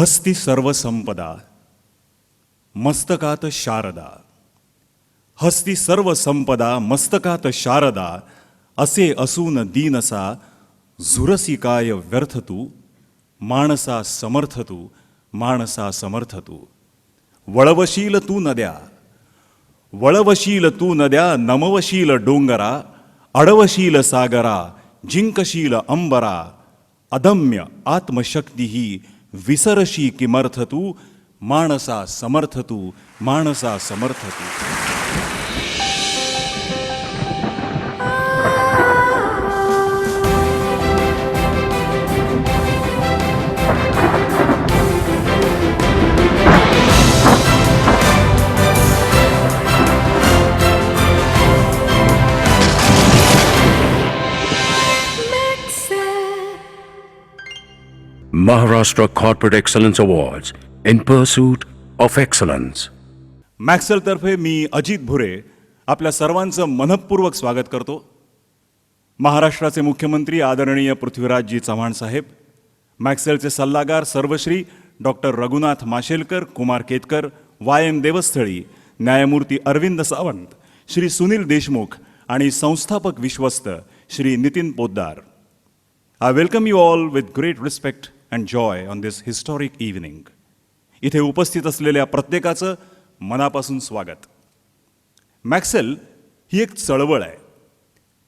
हस्ती सर्व संपदा मस्तकात शारदा. हस्ती सर्व संपदा मस्तकात शारदा, असे असून दीनसा झुरसी काय व्यर्थ तू. माणसा समर्थ तू, माणसा समर्थ तू. वळवशील तू नद्या, वळवशील तू नद्या, नमवशील डोंगरा. अडवशील सागरा, जिंकशील अंबरा. अदम्य आत्मशक्ती ही विसरशी किमर्थ तू. माणसा समर्थ तू, माणसा समर्थ तू. Maharashtra Corporate Excellence Awards in pursuit of excellence. मॅक्सेलतर्फे मी अजित भुरे आपल्या सर्वांचं मनःपूर्वक स्वागत करतो. महाराष्ट्राचे मुख्यमंत्री आदरणीय पृथ्वीराजजी चव्हाण साहेब, मॅक्सेलचे सल्लागार सर्वश्री डॉक्टर रघुनाथ माशेलकर, कुमार केतकर, वाय.एम. देवस्थळी, न्यायमूर्ती अरविंद सावंत, श्री सुनील देशमुख आणि संस्थापक विश्वस्त Shri Nitin Poddar. I welcome you all with great respect and joy on this historic evening. इथे उपस्थित असलेल्या प्रत्येकाचं मनापासून स्वागत. मॅक्सेल ही एक चळवळ आहे,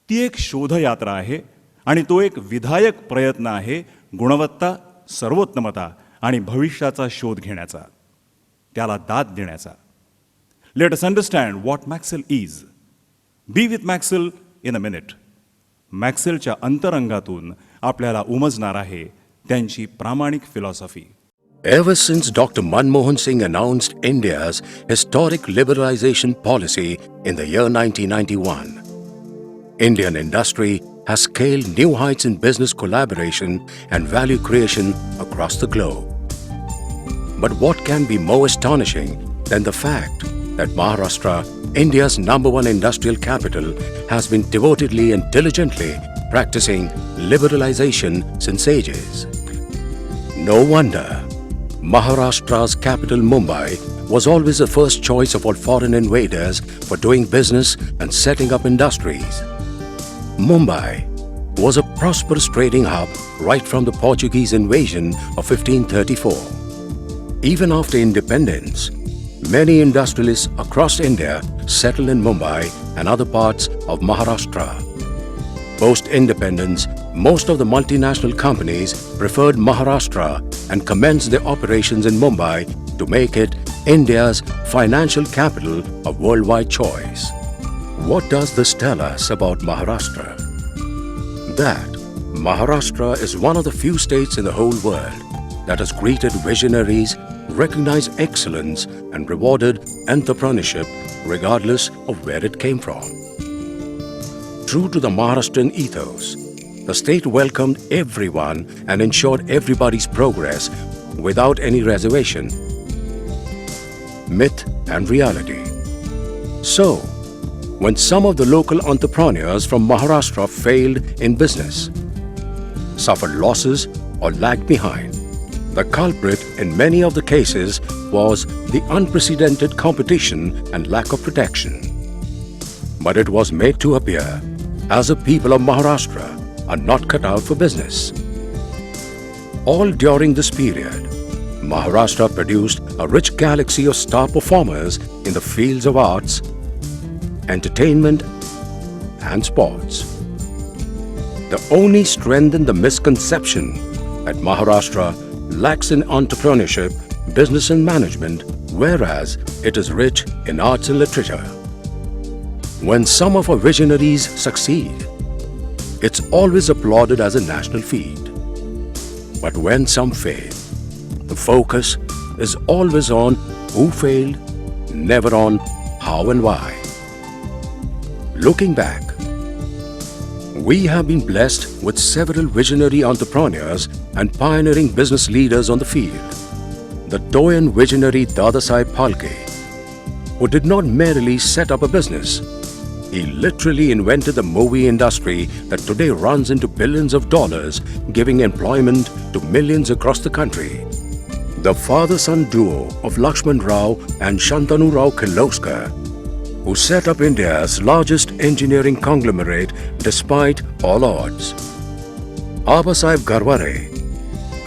ती एक शोधयात्रा आहे आणि तो एक विधायक प्रयत्न आहे गुणवत्ता, सर्वोत्तमता आणि भविष्याचा शोध घेण्याचा, त्याला दाद देण्याचा. Let us understand what Maxell is. Be with Maxell in a minute. मॅक्सेलच्या अंतरंगातून आपल्याला उमजणार आहे त्यांची प्रामाणिक philosophy. Ever since Dr. Manmohan Singh announced India's historic liberalization policy in the year 1991, Indian industry has scaled new heights in business collaboration and value creation across the globe. But what can be more astonishing than the fact that Maharashtra, India's #1 industrial capital, has been devotedly and diligently practicing liberalization since ages. No wonder Maharashtra's capital Mumbai was always the first choice of all foreign invaders for doing business and setting up industries. Mumbai was a prosperous trading hub right from the Portuguese invasion of 1534. Even after independence, many industrialists across India settled in Mumbai and other parts of Maharashtra. Post-independence, most of the multinational companies preferred Maharashtra and commenced their operations in Mumbai to make it India's financial capital of worldwide choice. What does this tell us about Maharashtra? That Maharashtra is one of the few states in the whole world that has greeted visionaries, recognized excellence, and rewarded entrepreneurship regardless of where it came from. True to the Maharashtrian ethos, the state welcomed everyone and ensured everybody's progress without any reservation. Myth and reality. So, when some of the local entrepreneurs from Maharashtra failed in business, suffered losses, or lagged behind, the culprit in many of the cases was the unprecedented competition and lack of protection. But it was made to appear as the people of Maharashtra are not cut out for business. All during this period, Maharashtra produced a rich galaxy of star performers in the fields of arts, entertainment, and sports. The only strengthened the misconception that Maharashtra lacks in entrepreneurship, business, and management, whereas it is rich in arts and literature. When some of our visionaries succeed, it's always applauded as a national feat. But when some fail, the focus is always on who failed, never on how and why. Looking back, we have been blessed with several visionary entrepreneurs and pioneering business leaders on the field. The Doyen visionary Dadasaheb Phalke, who did not merely set up a business, he literally invented the movie industry that today runs into billions of dollars, giving employment to millions across the country. the father-son duo of Lakshman Rao and Shantanu Rao Kirloskar, who set up India's largest engineering conglomerate despite all odds. Abasaheb Garware,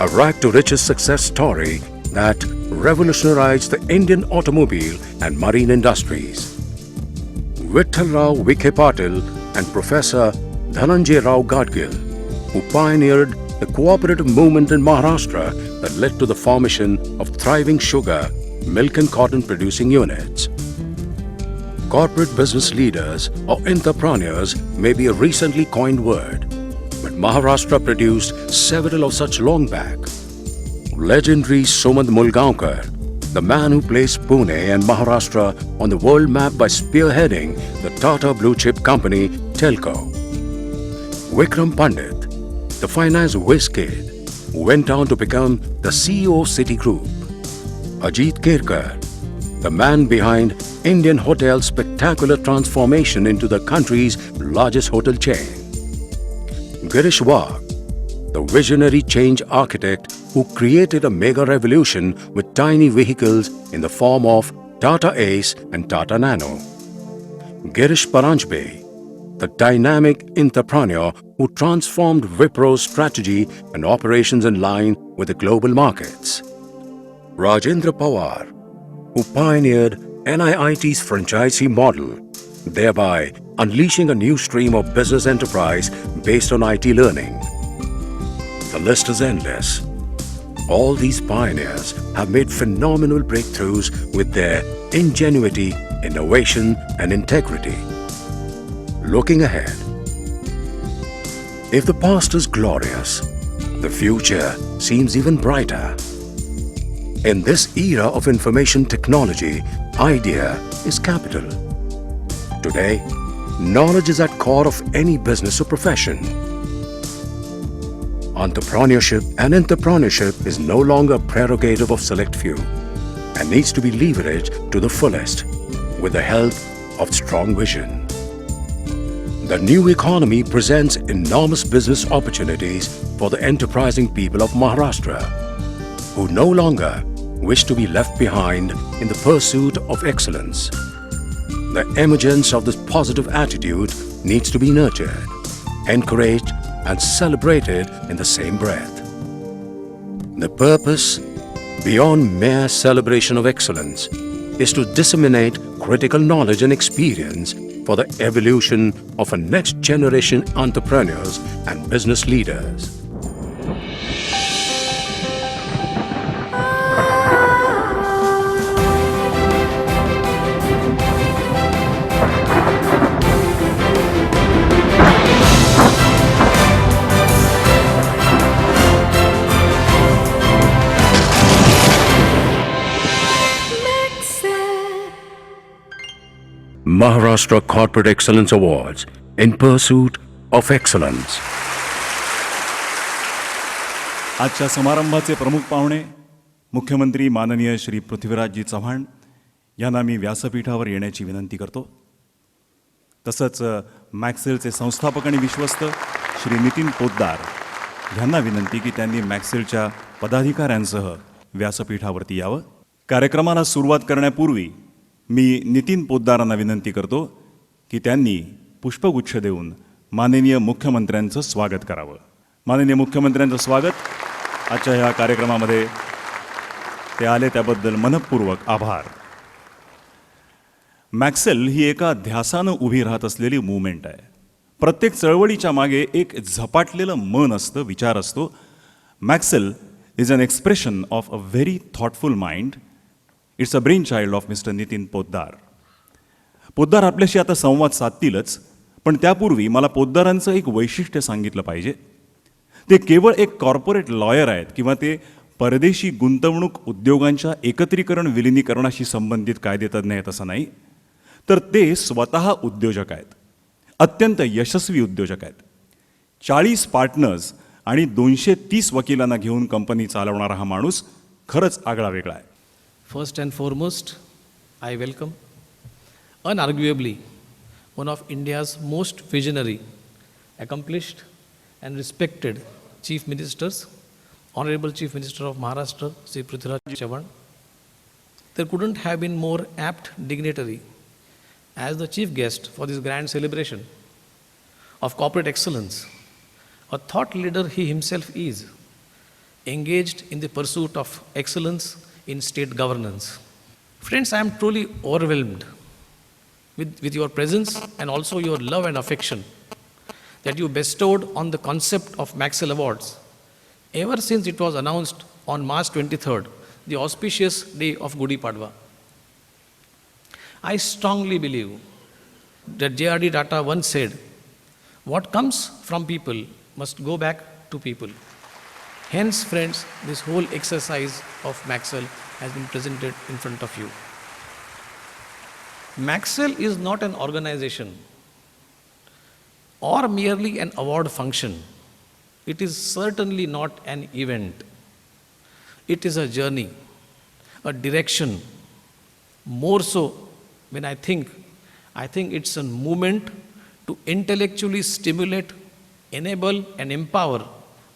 a rag-to-riches success story that revolutionized the Indian automobile and marine industries. Vittal Rao Vikhe Patil and Professor Dhananjay Rao Gadgil, who pioneered the cooperative movement in Maharashtra that led to the formation of thriving sugar, milk and cotton producing units. Corporate business leaders or entrepreneurs may be a recently coined word, but Maharashtra produced several of such long back. Legendary Sumant Mulgaonkar, the man who placed Pune and Maharashtra on the world map by spearheading the Tata Blue Chip Company, Telco. Vikram Pandit, the finance whiz kid who went on to become the CEO of Citigroup. Ajit Kerkar, the man behind Indian Hotel's spectacular transformation into the country's largest hotel chain. Girish Wagh, the visionary change architect who created a mega revolution with tiny vehicles in the form of Tata Ace and Tata Nano. Girish Paranjpe, the dynamic entrepreneur who transformed Wipro's strategy and operations in line with the global markets. Rajendra Pawar, who pioneered NIIT's franchisee model, thereby unleashing a new stream of business enterprise based on IT learning. The list is endless. All these pioneers have made phenomenal breakthroughs with their ingenuity, innovation, and integrity. Looking ahead, if the past is glorious, the future seems even brighter. In this era of information technology, idea is capital. Today, knowledge is at core of any business or profession. Entrepreneurship is no longer a prerogative of select few and needs to be leveraged to the fullest with the help of strong vision. The new economy presents enormous business opportunities for the enterprising people of Maharashtra, who no longer wish to be left behind in the pursuit of excellence. The emergence of this positive attitude needs to be nurtured, encouraged, and celebrated in the same breath. The purpose, beyond mere celebration of excellence, is to disseminate critical knowledge and experience for the evolution of a next generation entrepreneurs and business leaders. Maharashtra Corporate Excellence Awards in pursuit of excellence. आजच्या समारंभाचे प्रमुख पाहुणे मुख्यमंत्री माननीय श्री पृथ्वीराजजी चव्हाण यांना मी व्यासपीठावर येण्याची विनंती करतो. तसंच मॅक्सेलचे संस्थापक आणि विश्वस्त श्री नितीन पोद्दार यांना विनंती की त्यांनी मॅक्सेलच्या पदाधिकाऱ्यांसह व्यासपीठावरती यावं. कार्यक्रमाला सुरुवात करण्यापूर्वी मी नितीन पोद्दारांना विनंती करतो की त्यांनी पुष्पगुच्छ देऊन माननीय मुख्यमंत्र्यांचं स्वागत करावं. माननीय मुख्यमंत्र्यांचं स्वागत आजच्या ह्या कार्यक्रमामध्ये ते आले त्याबद्दल मनःपूर्वक आभार. मॅक्सेल ही एका ध्यासानं उभी राहत असलेली मूव्हमेंट आहे. प्रत्येक चळवळीच्या मागे एक झपाटलेलं मन असतं, विचार असतो. Maxell is an expression of a very thoughtful mind. It's a brain child of mister Nitin Poddar. Poddar आपल्याशी आता संवाद साधतीलच, पण त्यापूर्वी मला पोद्दारांचं एक वैशिष्ट्य सांगितलं पाहिजे. ते केवळ एक कॉर्पोरेट लॉयर आहेत किंवा ते परदेशी गुंतवणूक उद्योगांच्या एकत्रीकरण विलिनीकरणाशी संबंधित कायदेतज्ञ आहेत असं नाही, तर ते स्वतः उद्योजक आहेत, अत्यंत यशस्वी उद्योजक आहेत. 40 पार्टनर्स आणि 230 वकिलांना घेऊन कंपनी चालवणारा हा माणूस खरंच आगळा वेगळा आहे. First and foremost, I welcome, unarguably, one of India's most visionary, accomplished and respected chief ministers, Honorable Chief Minister of Maharashtra, Sri Prithviraj Chavan, there couldn't have been more apt dignitary as the chief guest for this grand celebration of corporate excellence. A thought leader he himself is, engaged in the pursuit of excellence in state governance. Friends, I am truly overwhelmed with your presence and also your love and affection that you bestowed on the concept of Maxwell Awards ever since it was announced on March 23rd, the auspicious day of Gudi Padwa. I strongly believe that J.R.D. Tata once said, "What comes from people must go back to people." Hence, friends, this whole exercise of Maxwell has been presented in front of you. Maxwell is not an organization or merely an award function. It is certainly not an event. It is a journey, a direction. More so, when I think it's a movement to intellectually stimulate, enable, and empower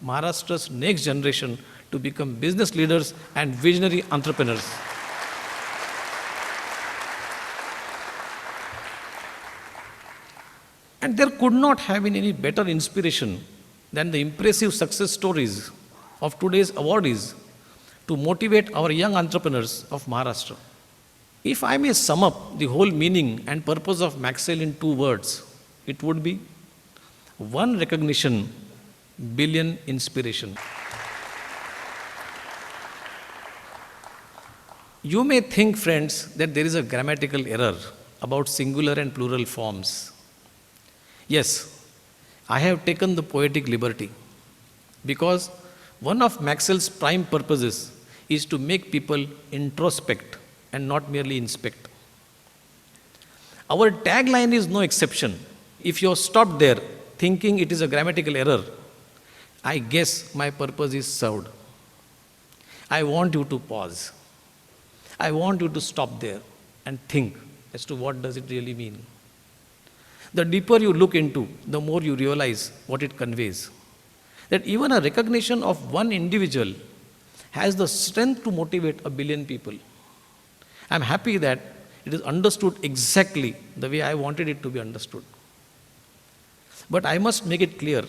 Maharashtra's next generation to become business leaders and visionary entrepreneurs. And there could not have been any better inspiration than the impressive success stories of today's awardees to motivate our young entrepreneurs of Maharashtra. If I may sum up the whole meaning and purpose of Maxwell in 2 words, it would be 1 recognition, billion inspiration. You may think, friends, that there is a grammatical error about singular and plural forms. Yes, I have taken the poetic liberty because one of Maxwell's prime purposes is to make people introspect and not merely inspect. Our tagline is no exception. If you're stopped there thinking it is a grammatical error, I guess my purpose is served. I want you to pause. I want you to stop there and think as to what does it really mean. The deeper you look into, the more you realize what it conveys. That even a recognition of one individual has the strength to motivate a billion people. I'm happy that it is understood exactly the way I wanted it to be understood. But I must make it clear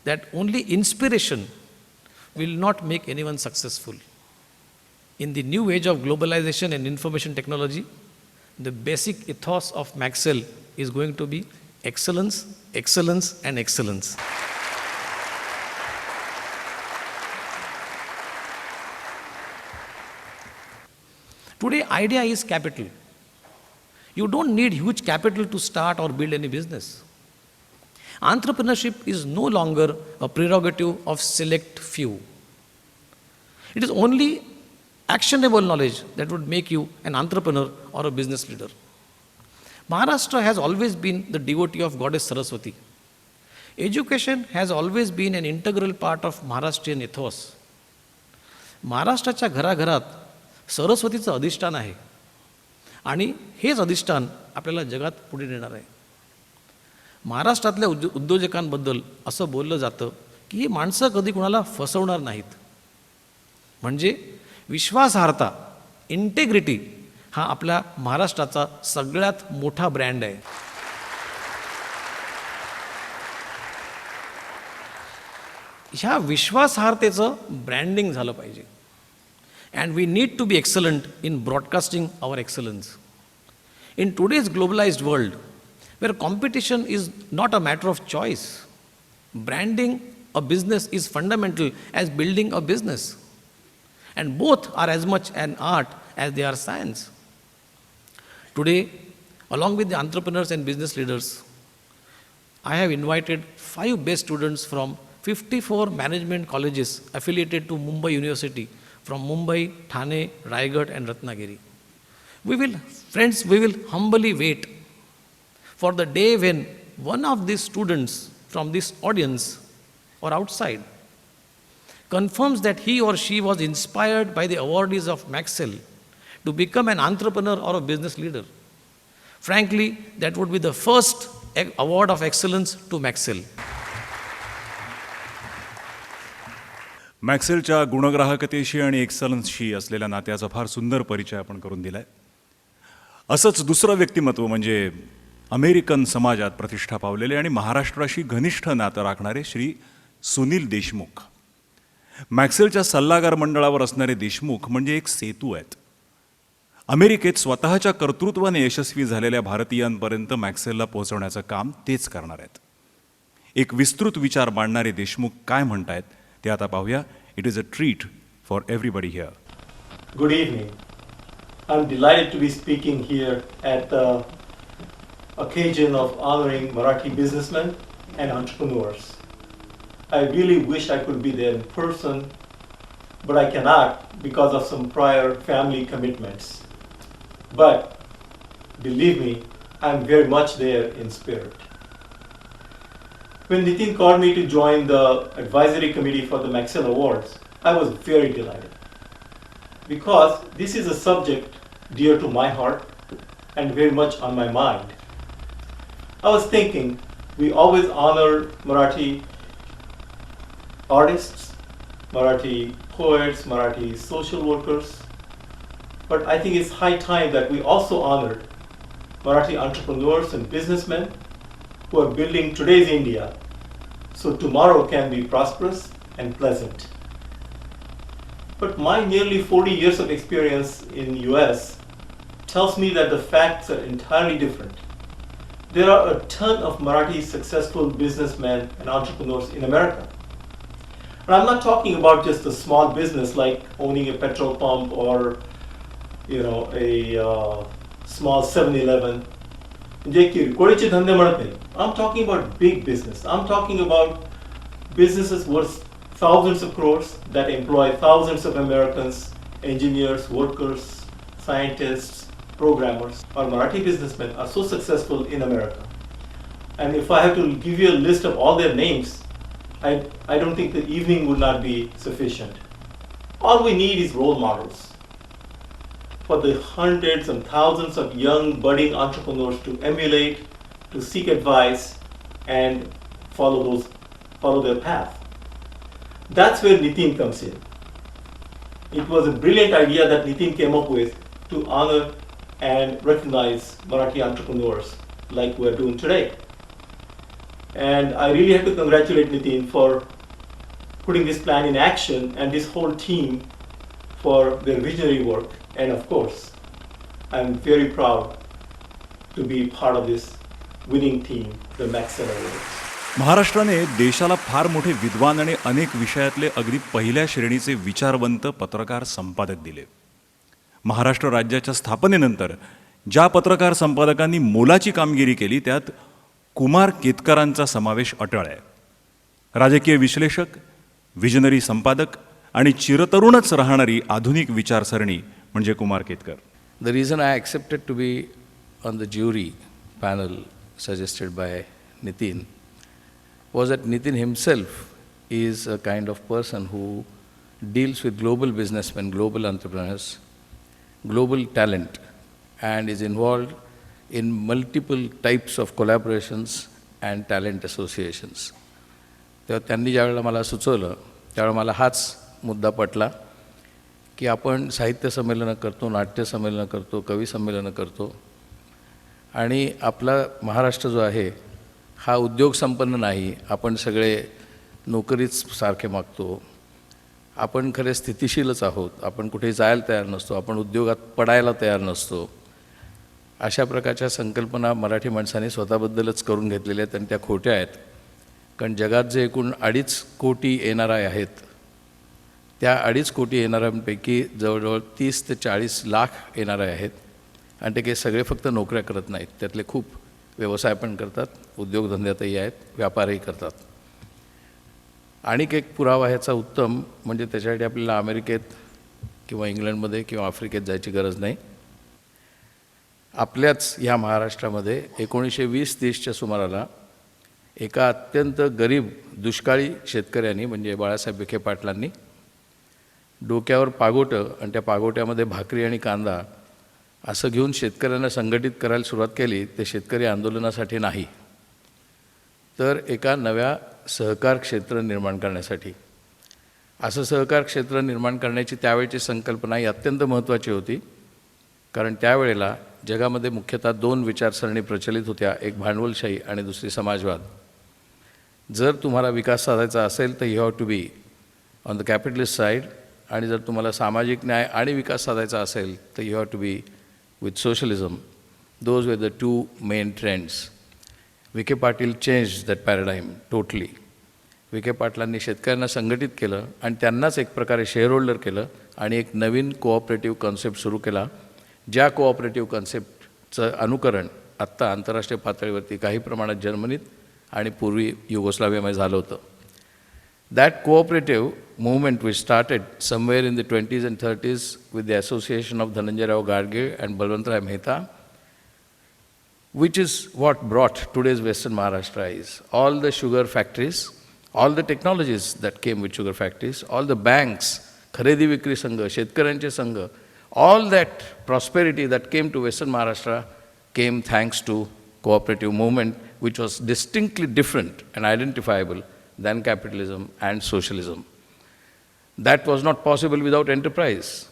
that only inspiration will not make anyone successful. In the new age of globalization and information technology, the basic ethos of Maxwell is going to be excellence, excellence, and excellence. Today, idea is capital. You don't need huge capital to start or build any business. Entrepreneurship is no longer a prerogative of select few. It is only actionable knowledge that would make you an entrepreneur or a business leader. Maharashtra has always been the devotee of Goddess Saraswati. Education has always been an integral part of Maharashtrian ethos. महाराष्ट्राच्या घराघरात सरस्वतीचं अधिष्ठान आहे आणि हेच अधिष्ठान आपल्याला जगात पुढे नेणार आहे. महाराष्ट्रातल्या उद्योजकांबद्दल असं बोललं जातं की ही माणसं कधी कुणाला फसवणार नाहीत. म्हणजे विश्वासार्हता, इंटेग्रिटी हा आपल्या महाराष्ट्राचा सगळ्यात मोठा ब्रँड आहे. ह्या विश्वासार्हतेचं ब्रँडिंग झालं पाहिजे. And we need to be excellent in broadcasting our excellence. In today's globalized world, where competition is not a matter of choice, branding a business is fundamental as building a business. And both are as much an art as they are science. Today, along with the entrepreneurs and business leaders, I have invited 5 best students from 54 management colleges affiliated to Mumbai University from Mumbai, Thane, Raigad and Ratnagiri. We will humbly wait for the day when one of these students from this audience or outside confirms that he or she was inspired by the awardees of Maxwell to become an entrepreneur or a business leader. Frankly, that would be the first award of excellence to Maxwell. मॅक्सेलच्या गुणग्राहकतेशी आणि एक्सलन्सशी असलेल्या नात्याचा फार सुंदर परिचय आपण करून दिला आहे. असंच दुसरं व्यक्तिमत्व म्हणजे अमेरिकन समाजात प्रतिष्ठा पावलेले आणि महाराष्ट्राशी घनिष्ठ नातं राखणारे श्री सुनील देशमुख. मॅक्सेलच्या सल्लागार मंडळावर असणारे देशमुख म्हणजे एक सेतू आहेत. अमेरिकेत स्वतःच्या कर्तृत्वाने यशस्वी झालेल्या भारतीयांपर्यंत मॅक्सेलला पोहोचवण्याचं काम तेच करणार आहेत. एक विस्तृत विचार मांडणारे देशमुख काय म्हणतायत ते आता पाहूया. It is a treat for everybody here. Good evening. I'm delighted to be speaking here at the occasion of honoring Marathi businessmen and entrepreneurs. I really wish I could be there in person, but I cannot because of some prior family commitments. But believe me, I'm very much there in spirit. When Nitin called me to join the advisory committee for the Maxell Awards, I was very delighted because this is a subject dear to my heart and very much on my mind. I was thinking we always honor Marathi artists, Marathi poets, Marathi social workers, but I think it's high time that we also honored Marathi entrepreneurs and businessmen who are building today's India so tomorrow can be prosperous and pleasant. But my nearly 40 years of experience in US tells me that the facts are entirely different. There are a ton of Marathi successful businessmen and entrepreneurs in America. And I'm not talking about just a small business like owning a petrol pump or a small 7-Eleven. जे किरकोळीचे धंदे म्हणत नाही. I'm talking about big business. I'm talking about businesses worth thousands of crores that employ thousands of Americans, engineers, workers, scientists, programmers. Our Marathi businessmen are so successful in America. And if I have to give you a list of all their names, I don't think the evening would not be sufficient. All we need is role models for the hundreds and thousands of young budding entrepreneurs to emulate, to seek advice and follow their path. That's where Nitin comes in. It was a brilliant idea that Nitin came up with to honor and recognize Marathi entrepreneurs like we're doing today. And I really have to congratulate Nitin for putting this plan in action and this whole team for their visionary work. And of course, I'm very proud to be part of this winning team, the Maxell Awards. महाराष्ट्राने देशाला फार मोठे विद्वान आणि अनेक विषयातले अगदी पहिल्या श्रेणीचे विचारवंत पत्रकार संपादक दिले. महाराष्ट्र राज्याच्या स्थापनेनंतर ज्या पत्रकार संपादकांनी मोलाची कामगिरी केली त्यात कुमार केतकरांचा समावेश अटळ आहे. राजकीय विश्लेषक, विजनरी संपादक आणि चिरतरुणच राहणारी आधुनिक विचारसरणी म्हणजे Kumar Ketkar. The reason I accepted to be on the jury panel suggested by Nitin was that Nitin himself is a kind of person who deals with global businessmen, global entrepreneurs, global talent, and is involved in multiple types of collaborations and talent associations. तेव्हा त्यांनी ज्यावेळेला मला सुचवलं त्यावेळेला मला हाच मुद्दा पटला की आपण साहित्य संमेलनं करतो, नाट्य संमेलनं करतो, कवी संमेलनं करतो आणि आपला महाराष्ट्र जो आहे हा उद्योग संपन्न नाही. आपण सगळे नोकरीच सारखे मागतो. आपण खरे स्थितिशीलच आहोत. आपण कुठे जायला तयार नसतो. आपण उद्योगात पडायला तयार नसतो. अशा प्रकारच्या संकल्पना मराठी माणसाने स्वतःबद्दलच करून घेतलेल्या आहेत आणि त्या खोट्या आहेत. कारण जगात जे एकूण 2.5 कोटी NRI आहेत त्या 2.5 कोटी NRIंपैकी जवळजवळ 30 ते 40 लाख NRI आहेत आणि ते काही सगळे फक्त नोकऱ्या करत नाहीत. त्यातले खूप व्यवसाय पण करतात, उद्योगधंद्यातही आहेत, व्यापारही करतात. आणिक एक पुरावा ह्याचा उत्तम म्हणजे त्याच्यासाठी आपल्याला अमेरिकेत किंवा इंग्लंडमध्ये किंवा आफ्रिकेत जायची गरज नाही. आपल्याच ह्या महाराष्ट्रामध्ये 1920-30च्या सुमाराला एका अत्यंत गरीब दुष्काळी शेतकऱ्यांनी म्हणजे बाळासाहेब विखे पाटलांनी डोक्यावर पागोटं आणि त्या पागोट्यामध्ये भाकरी आणि कांदा असं घेऊन शेतकऱ्यांना संघटित करायला सुरुवात केली. ते शेतकरी आंदोलनासाठी नाही तर एका नव्या सहकार क्षेत्र निर्माण करण्यासाठी. असं सहकार क्षेत्र निर्माण करण्याची त्यावेळची संकल्पना ही अत्यंत महत्त्वाची होती. कारण त्यावेळेला जगामध्ये मुख्यतः 2 विचारसरणी प्रचलित होत्या, एक भांडवलशाही आणि दुसरी समाजवाद. जर तुम्हाला विकास साधायचा असेल तर you have to be on the capitalist side, आणि जर तुम्हाला सामाजिक न्याय आणि विकास साधायचा असेल तर you have to be with socialism. Those were the 2 main trends. Vikhe Patil change that paradigm totally. Vikhe पाटलांनी शेतकऱ्यांना संघटित केलं आणि त्यांनाच एक प्रकारे शेअर होल्डर केलं आणि एक नवीन कोऑपरेटिव्ह कॉन्सेप्ट सुरू केला, ज्या कोऑपरेटिव्ह कॉन्सेप्टचं अनुकरण आत्ता आंतरराष्ट्रीय पातळीवरती काही प्रमाणात जर्मनीत आणि पूर्वी युगोस्लावियामध्ये झालं होतं. That cooperative movement which started somewhere in the 20s and 30s with the association of Dhananjayarao Garge and Balwantrai Mehta, which is what brought today's Western Maharashtra is. All the sugar factories, all the technologies that came with sugar factories, all the banks, खरेदी विक्री संघ, शेतकऱ्यांचे संघ, all that prosperity that came to Western Maharashtra came thanks to cooperative movement, which was distinctly different and identifiable than capitalism and socialism. That was not possible without enterprise.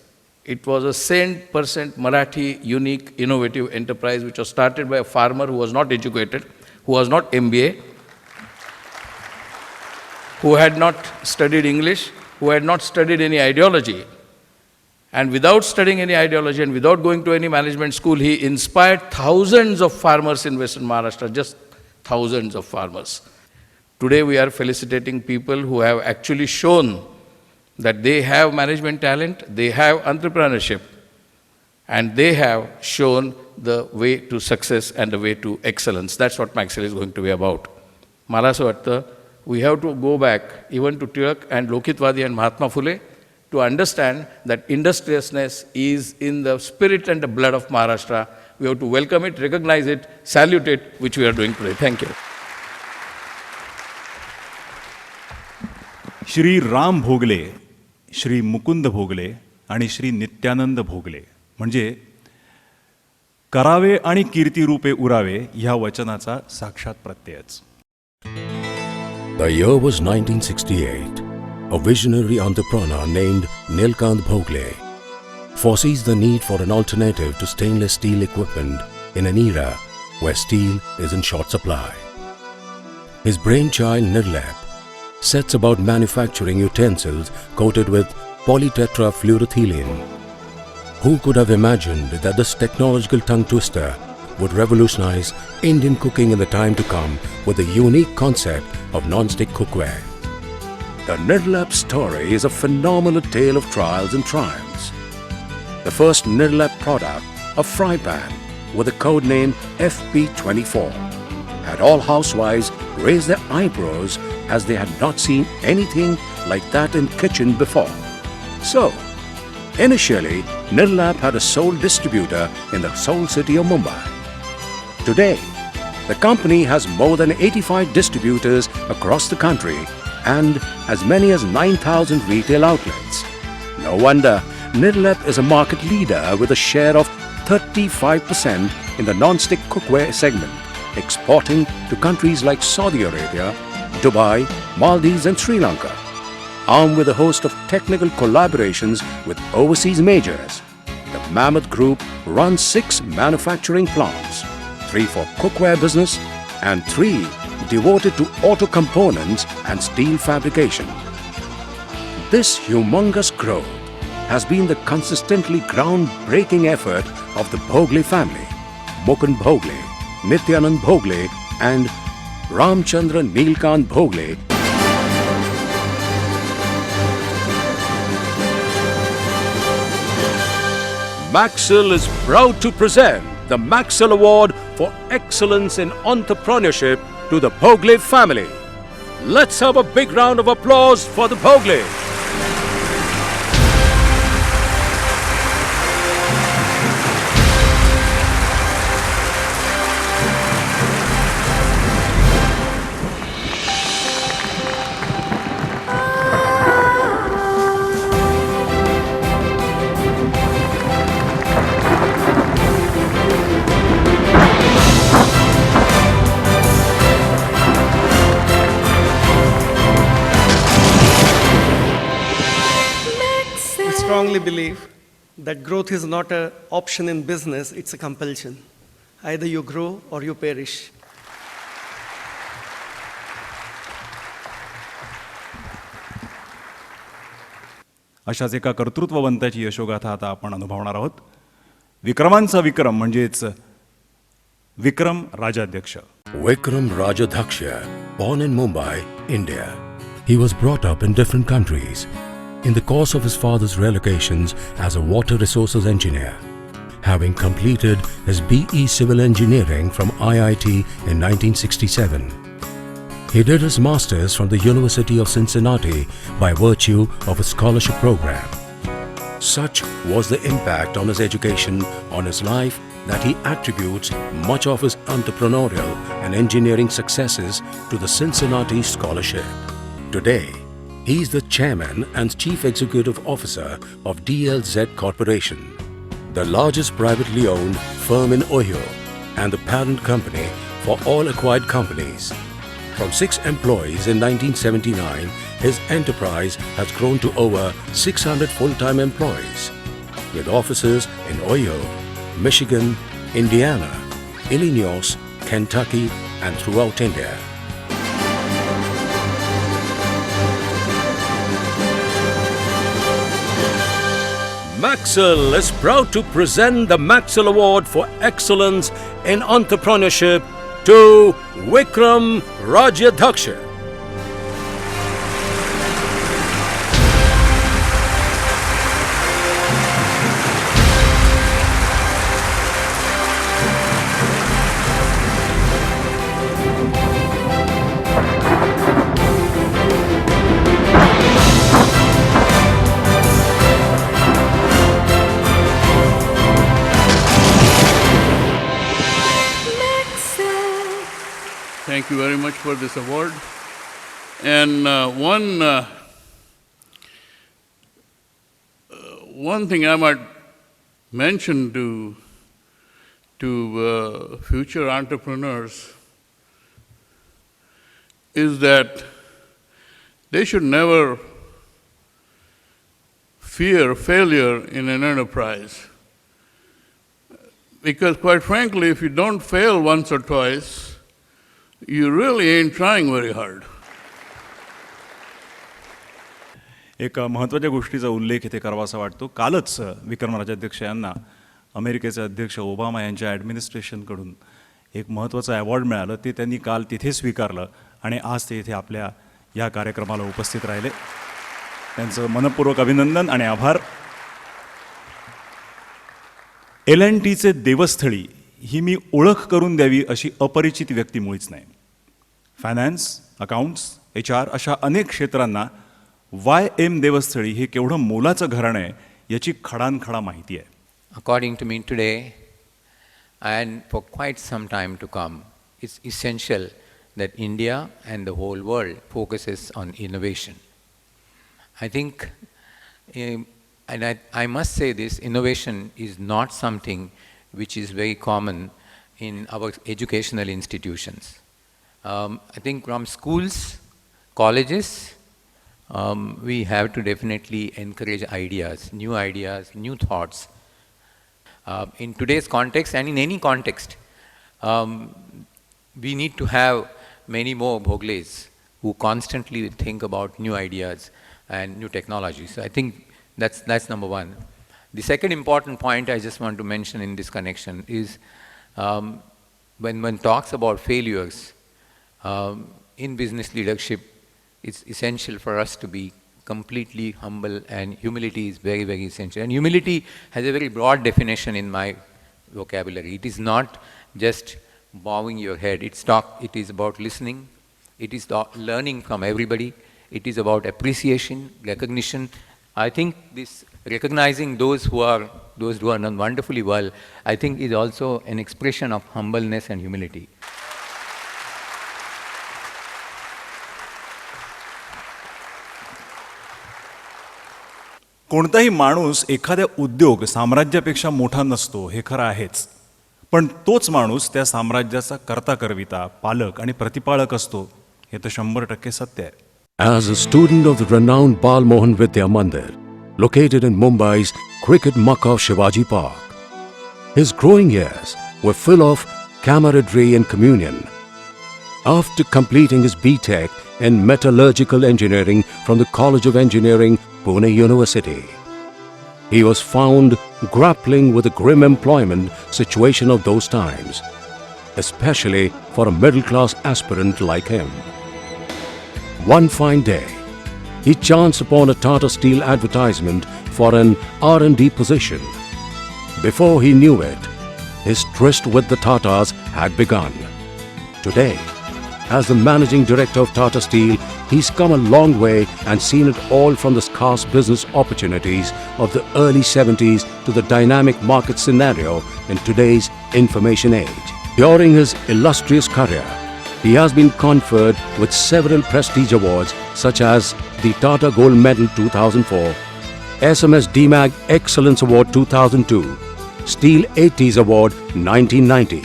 It was a 100% Marathi, unique, innovative enterprise which was started by a farmer who was not educated, who was not MBA, who had not studied English, who had not studied any ideology. And without studying any ideology and without going to any management school, he inspired thousands of farmers in Western Maharashtra, just thousands of farmers. Today we are felicitating people who have actually shown that they have management talent, they have entrepreneurship, and they have shown the way to success and the way to excellence. That's what Maxwell is going to be about. मला असं वाटतं, we have to go back even to Tilak and Lokhitvadi and Mahatma Phule to understand that industriousness is in the spirit and the blood of Maharashtra. We have to welcome it, recognize it, salute it, which we are doing today. Thank you. Shri Ram Bhogle, Shri Mukund Bhogle आणि श्री नित्यानंद भोगले म्हणजे करावे आणि कीर्तिरूपे उरावे ह्या वचनाचा साक्षात प्रत्ययच. The year was 1968. A visionary entrepreneur named Nilkant Bhogle foresees the need for an alternative to stainless steel equipment in an era where steel is in short supply. His brainchild Nirlap sets about manufacturing utensils coated with polytetrafluoroethylene. Who could have imagined that this technological tongue twister would revolutionize Indian cooking in the time to come with the unique concept of non-stick cookware? The Nirlap story is a phenomenal tale of trials and triumphs. The first Nirlap product, a fry pan with a code name FP24, had all housewives raise their eyebrows as they had not seen anything like that in kitchen before. So, initially, Nirlap had a sole distributor in the Soul city of Mumbai. Today, the company has more than 85 distributors across the country and as many as 9,000 retail outlets. No wonder Nirlap is a market leader with a share of 35% in the non-stick cookware segment, exporting to countries like Saudi Arabia, Dubai, Maldives and Sri Lanka. Armed with a host of technical collaborations with overseas majors, the Mammoth Group runs 6 manufacturing plants, 3 for cookware business and 3 devoted to auto components and steel fabrication. This humongous growth has been the consistently groundbreaking effort of the Bhogle family, Mukund Bhogle, Nityanand Bhogle and Ramchandra Nilkant Bhogle. Maxwell is proud to present the Maxwell Award for Excellence in Entrepreneurship to the Bhogle family. Let's have a big round of applause for the Bhogle. strongly believe that growth is not an option in business, it's a compulsion. Either you grow or you perish. अशाच एका कर्तृत्ववंताची यशोगाथा आता आपण अनुभवणार आहोत. विक्रमांचा विक्रम म्हणजेच Vikram Rajadhyaksha. Vikram Rajadhaksha, born in Mumbai, India. He was brought up in different countries. In the course of his father's relocations as a water resources engineer, having completed his BE Civil Engineering from IIT in 1967, he did his masters from the University of Cincinnati by virtue of a scholarship program. Such was the impact on his education, on his life, that he attributes much of his entrepreneurial and engineering successes to the Cincinnati Scholarship. Today, he is the chairman and chief executive officer of DLZ Corporation, the largest privately owned firm in Ohio and the parent company for all acquired companies. From 6 employees in 1979, his enterprise has grown to over 600 full-time employees, with offices in Ohio, Michigan, Indiana, Illinois, Kentucky, and throughout India. Maxell is proud to present the Maxell Award for Excellence in Entrepreneurship to Vikram Rajadhaksha. Thank you very much for this award. And one thing I might mention to future entrepreneurs is that they should never fear failure in an enterprise. Because quite frankly, if you don't fail once or twice, you really ain't trying very hard. एक महत्त्वाच्या गोष्टीचा उल्लेख इथे करावासा वाटतो. कालच विक्रम राजाध्यक्ष यांना अमेरिकेचे अध्यक्ष ओबामा यांच्या ॲडमिनिस्ट्रेशनकडून एक महत्त्वाचं अवॉर्ड मिळालं. ते त्यांनी काल तिथे स्वीकारलं आणि आज ते इथे आपल्या या कार्यक्रमाला उपस्थित राहिले. त्यांचं मनपूर्वक अभिनंदन आणि आभार. L&Tचे देवस्थळी ही मी ओळख करून द्यावी अशी अपरिचित व्यक्ती मुळीच नाही. फायनान्स, अकाउंट्स, HR अशा अनेक क्षेत्रांना YM देवस्थळी हे केवढं मोलाचं घराणं आहे याची खडानखडा माहिती आहे. According to me today, and for quite some time to come, it's essential that India and the whole world focuses on innovation. I think, and I must say this, innovation is not something which is very common in our educational institutions. I think from schools, colleges, we have to definitely encourage ideas, new thoughts. In today's context and in any context, we need to have many more Bhogles who constantly think about new ideas and new technologies. So I think that's number one. The second important point I just want to mention in this connection is when one talks about failures in business leadership, it's essential for us to be completely humble, and humility is very, very essential. And humility has a very broad definition in my vocabulary. It is not just bowing your head. It is about listening. It is learning from everybody. It is about appreciation, recognition. I think this recognizing those who are done wonderfully well, I think is also an expression of humbleness and humility. कोणताही माणूस एखाद्या उद्योग साम्राज्यापेक्षा मोठा नसतो हे खरं आहेच. पण तोच माणूस त्या साम्राज्याचा कर्ता करविता, पालक आणि प्रतिपाळक असतो हे तर 100% सत्य आहे. As a student of the renowned Bal Mohan Vidya Mandir, located in Mumbai's cricket Mecca of Shivaji Park. His growing years were full of camaraderie and communion. After completing his B.Tech in Metallurgical Engineering from the College of Engineering, Pune University, he was found grappling with the grim employment situation of those times, especially for a middle-class aspirant like him. One fine day, he chanced upon a Tata Steel advertisement for an R&D position. Before he knew it, his tryst with the Tatas had begun. Today, as the managing director of Tata Steel, he's come a long way and seen it all from the scarce business opportunities of the early 70s to the dynamic market scenario in today's information age. During his illustrious career, he has been conferred with several prestige awards such as the Tata Gold Medal 2004, SMS DMAG Excellence Award 2002, Steel 80s Award 1990,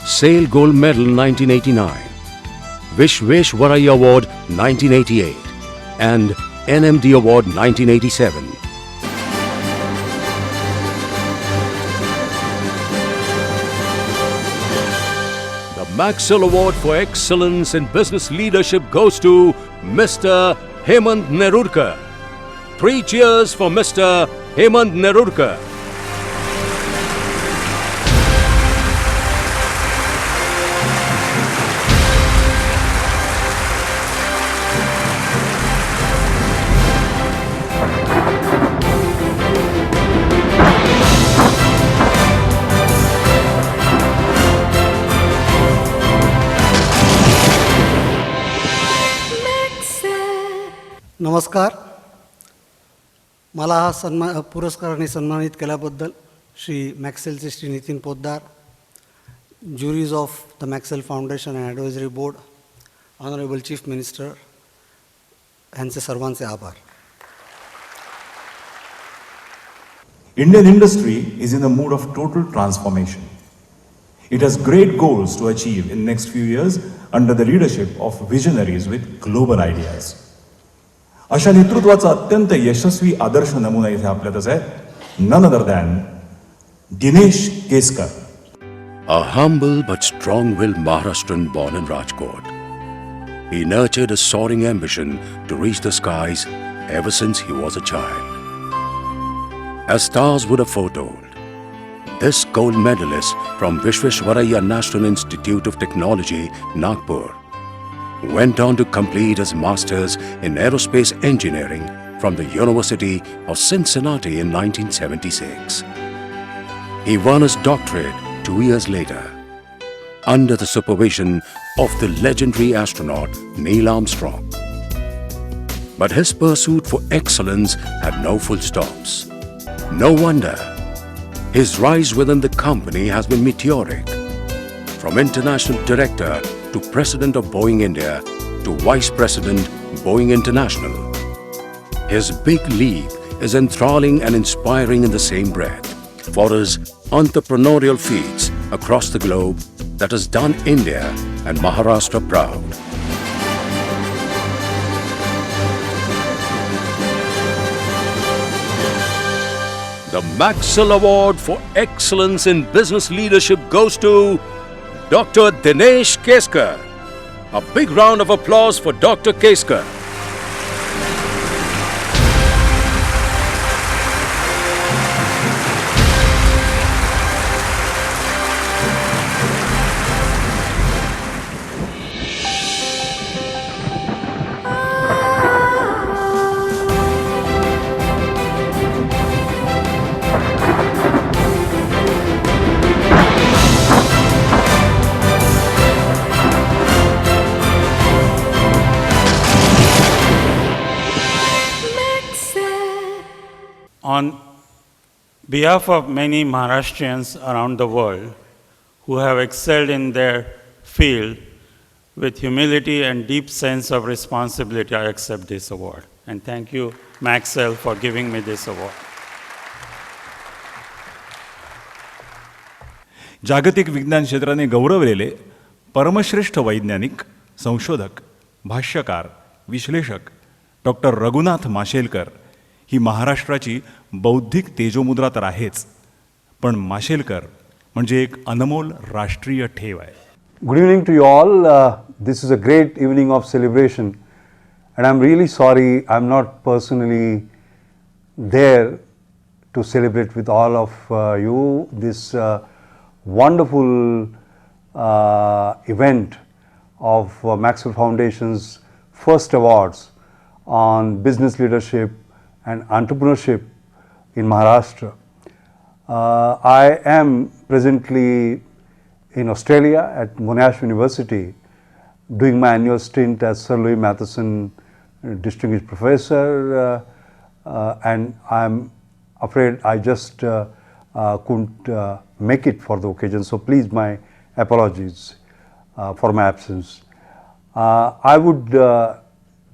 SAIL Gold Medal 1989, Vishveshwaraya Award 1988 and NMD Award 1987. The Maxwell Award for Excellence in Business Leadership goes to Mr. Hemant Nerurkar. 3 cheers for Mr. Hemant Nerurkar. नमस्कार. मला हा पुरस्काराने सन्मानित केल्याबद्दल श्री मॅक्सेलचे Shri Nitin Poddar, juries of the Maxell foundation and advisory board, honourable chief minister यांचे सर्वांचे आभार. Indian industry is in a mood of total transformation. It has great goals to achieve in next few years under the leadership of visionaries with global ideas. अशा नेतृत्वाचा अत्यंत यशस्वी आदर्श नमुना इथे आपल्यातच आहे. None other than Dinesh Keskar. A humble but strong-willed Maharashtrian born in Rajkot, he nurtured a soaring ambition to reach the skies ever since he was a child. As stars would have foretold, this gold medalist from Vishveshwaraya National Institute of Technology, Nagpur, went on to complete his master's in aerospace engineering from the University of Cincinnati in 1976. He won his doctorate 2 years later, under the supervision of the legendary astronaut Neil Armstrong. But his pursuit for excellence had no full stops. No wonder his rise within the company has been meteoric. From international director to president of Boeing India to vice president Boeing International, his big leap is enthralling and inspiring in the same breath. For his entrepreneurial feats across the globe that has done India and Maharashtra proud. The Maxwell Award for Excellence in Business Leadership goes to Dr. Dinesh Keskar. A big round of applause for Dr. Keskar. On behalf of many Maharashtrians around the world who have excelled in their field, with humility and deep sense of responsibility, I accept this award. And thank you, Maxwell, for giving me this award. जागतिक विज्ञान क्षेत्राने गौरवलेले परमश्रेष्ठ वैज्ञानिक, संशोधक, भाष्यकार, विश्लेषक doctor Raghunath Mashelkar ही महाराष्ट्राची बौद्धिक तेजोमुद्रा तर आहेच, पण माशेलकर म्हणजे एक अनमोल राष्ट्रीय ठेव आहे. Good evening to you all. This is a great evening of celebration, and I'm really sorry I'm not personally there to celebrate with all of you this wonderful event of Maxwell Foundation's first awards on business leadership and entrepreneurship in Maharashtra. I am presently in Australia at Monash University doing my annual stint as Sir Louis Matheson Distinguished Professor, and I'm afraid I just couldn't make it for the occasion, so please my apologies for my absence. I would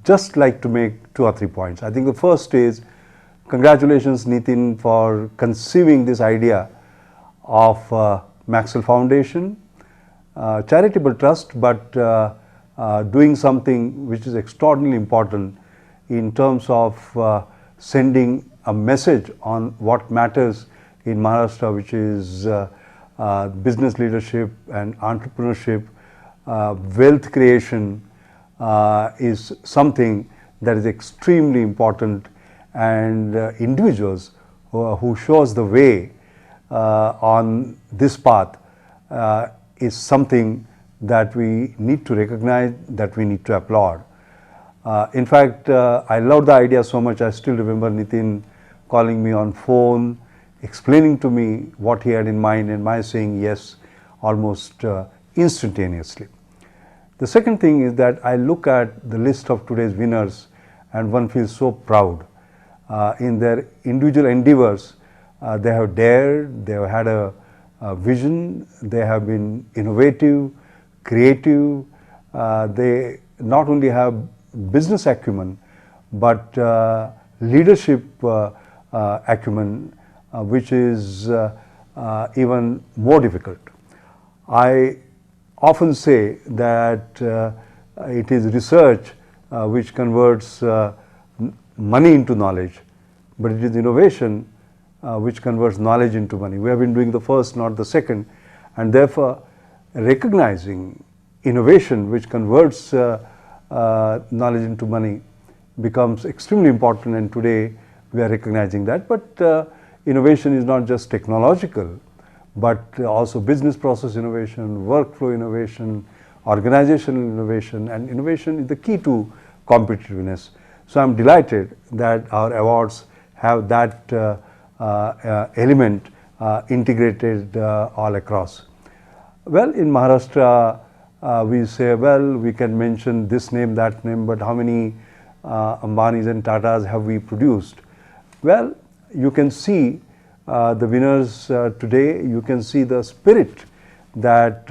just like to make 2 or 3 points. I think the first is congratulations Nitin for conceiving this idea of Maxwell Foundation, charitable trust, but doing something which is extraordinarily important in terms of sending a message on what matters in Maharashtra, which is business leadership and entrepreneurship, wealth creation is something that is extremely important, and individuals who shows the way on this path is something that we need to recognize, that we need to applaud. In fact, I love the idea so much. I still remember Nitin calling me on phone, explaining to me what he had in mind, and my saying yes almost instantaneously. The second thing is that I look at the list of today's winners and one feels so proud. In their individual endeavors, they have dared, they have had a vision, they have been innovative, creative, they not only have business acumen but leadership acumen, which is even more difficult. I often say that it is research which converts money into knowledge, but it is innovation which converts knowledge into money. We have been doing the first, not the second, and therefore recognizing innovation which converts knowledge into money becomes extremely important, and today we are recognizing that. But innovation is not just technological, but also business process innovation, workflow innovation, organizational innovation, and innovation is the key to competitiveness. So I'm delighted that our awards have that element integrated all across. Well, in Maharashtra, we say, well, we can mention this name, that name, but how many Ambanis and Tatas have we produced? Well, you can see the winners today, you can see the spirit that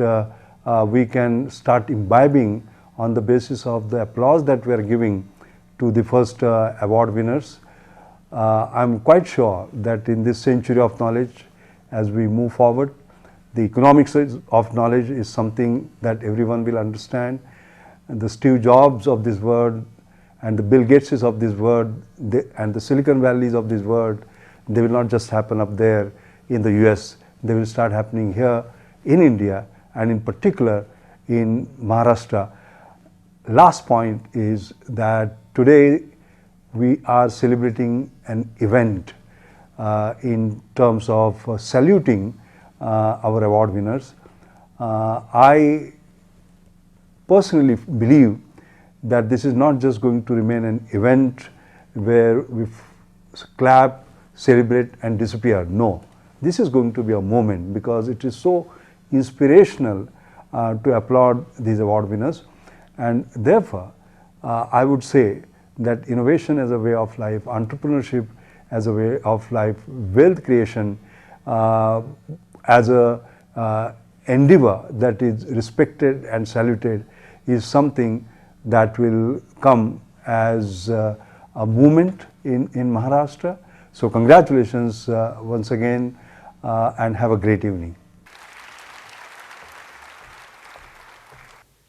we can start imbibing on the basis of the applause that we are giving to the first award winners. I'm quite sure that in this century of knowledge, as we move forward, the economics of knowledge is something that everyone will understand. And the Steve Jobs of this world and the Bill Gateses of this world and the Silicon Valleys of this world, they will not just happen up there in the US, they will start happening here in India and in particular in Maharashtra. Last point is that today we are celebrating an event in terms of saluting our award winners. I personally believe that this is not just going to remain an event where we clap, celebrate and disappear. No, this is going to be a moment because it is so inspirational to applaud these award winners, and therefore I would say that innovation as a way of life, entrepreneurship as a way of life, wealth creation as a endeavor that is respected and saluted is something that will come as a movement in Maharashtra. So congratulations once again and have a great evening.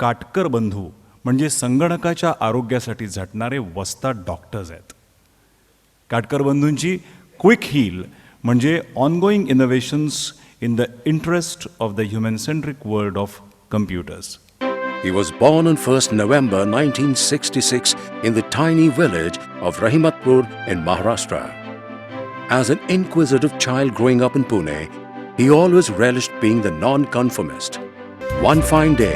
काटकर बंधू म्हणजे संगणकाच्या आरोग्यासाठी झटणारे वस्ताद doctors आहेत. काटकर बंधूंची quick heal म्हणजे ongoing innovations in the interest of the human centric world of computers. He was born on 1st November 1966 in the tiny village of Rahimatpur in Maharashtra. As an inquisitive child growing up in Pune, he always relished being the non-conformist. One fine day,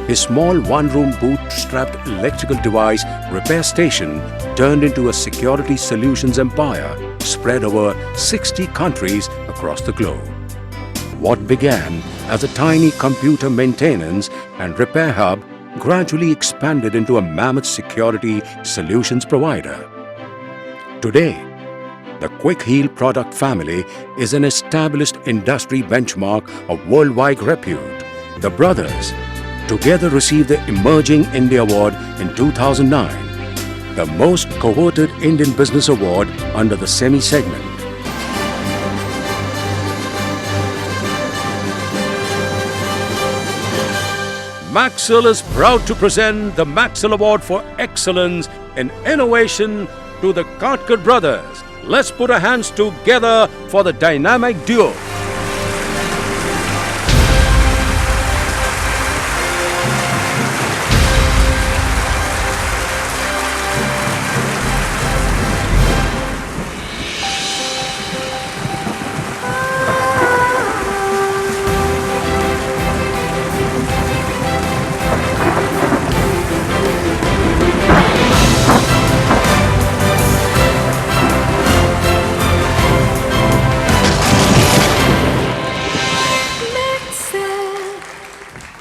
his small one-room bootstrapped electrical device repair station turned into a security solutions empire spread over 60 countries across the globe. What began as a tiny computer maintenance and repair hub gradually expanded into a mammoth security solutions provider. Today, the Quick Heal product family is an established industry benchmark of worldwide repute. The brothers together received the Emerging India Award in 2009, the most coveted Indian business award under the SEMI segment. Maxell is proud to present the Maxell Award for Excellence in Innovation to the Katkar brothers. Let's put our hands together for the dynamic duo.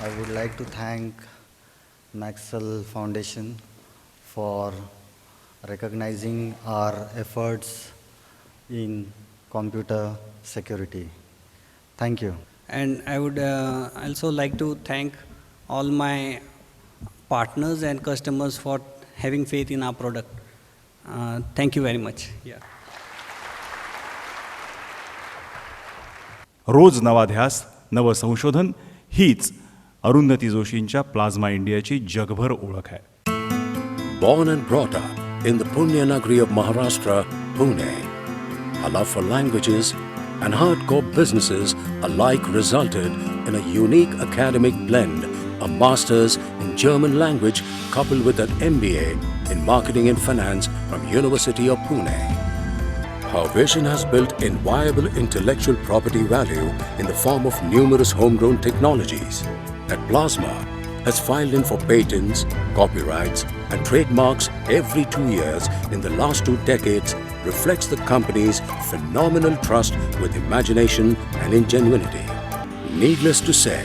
I would like to thank Maxell Foundation for recognizing our efforts in computer security. Thank you. And I would also like to thank all my partners and customers for having faith in our product. Thank you very much. Yeah. रोज नवा ध्यास, नवं संशोधन हीच Arundhati जोशींच्या plasma इंडियाची जगभर ओळख आहे. Born and brought up in the Punya Nagari of Maharashtra, Pune, her love for languages and hardcore businesses alike resulted in a unique academic blend, a master's in German language coupled with an MBA in marketing and finance from University of Pune. Her vision has built in viable intellectual property value in the form of numerous homegrown technologies that Plasma has filed in for patents, copyrights, and trademarks every 2 years in the last 2 decades reflects the company's phenomenal trust with imagination and ingenuity. Needless to say,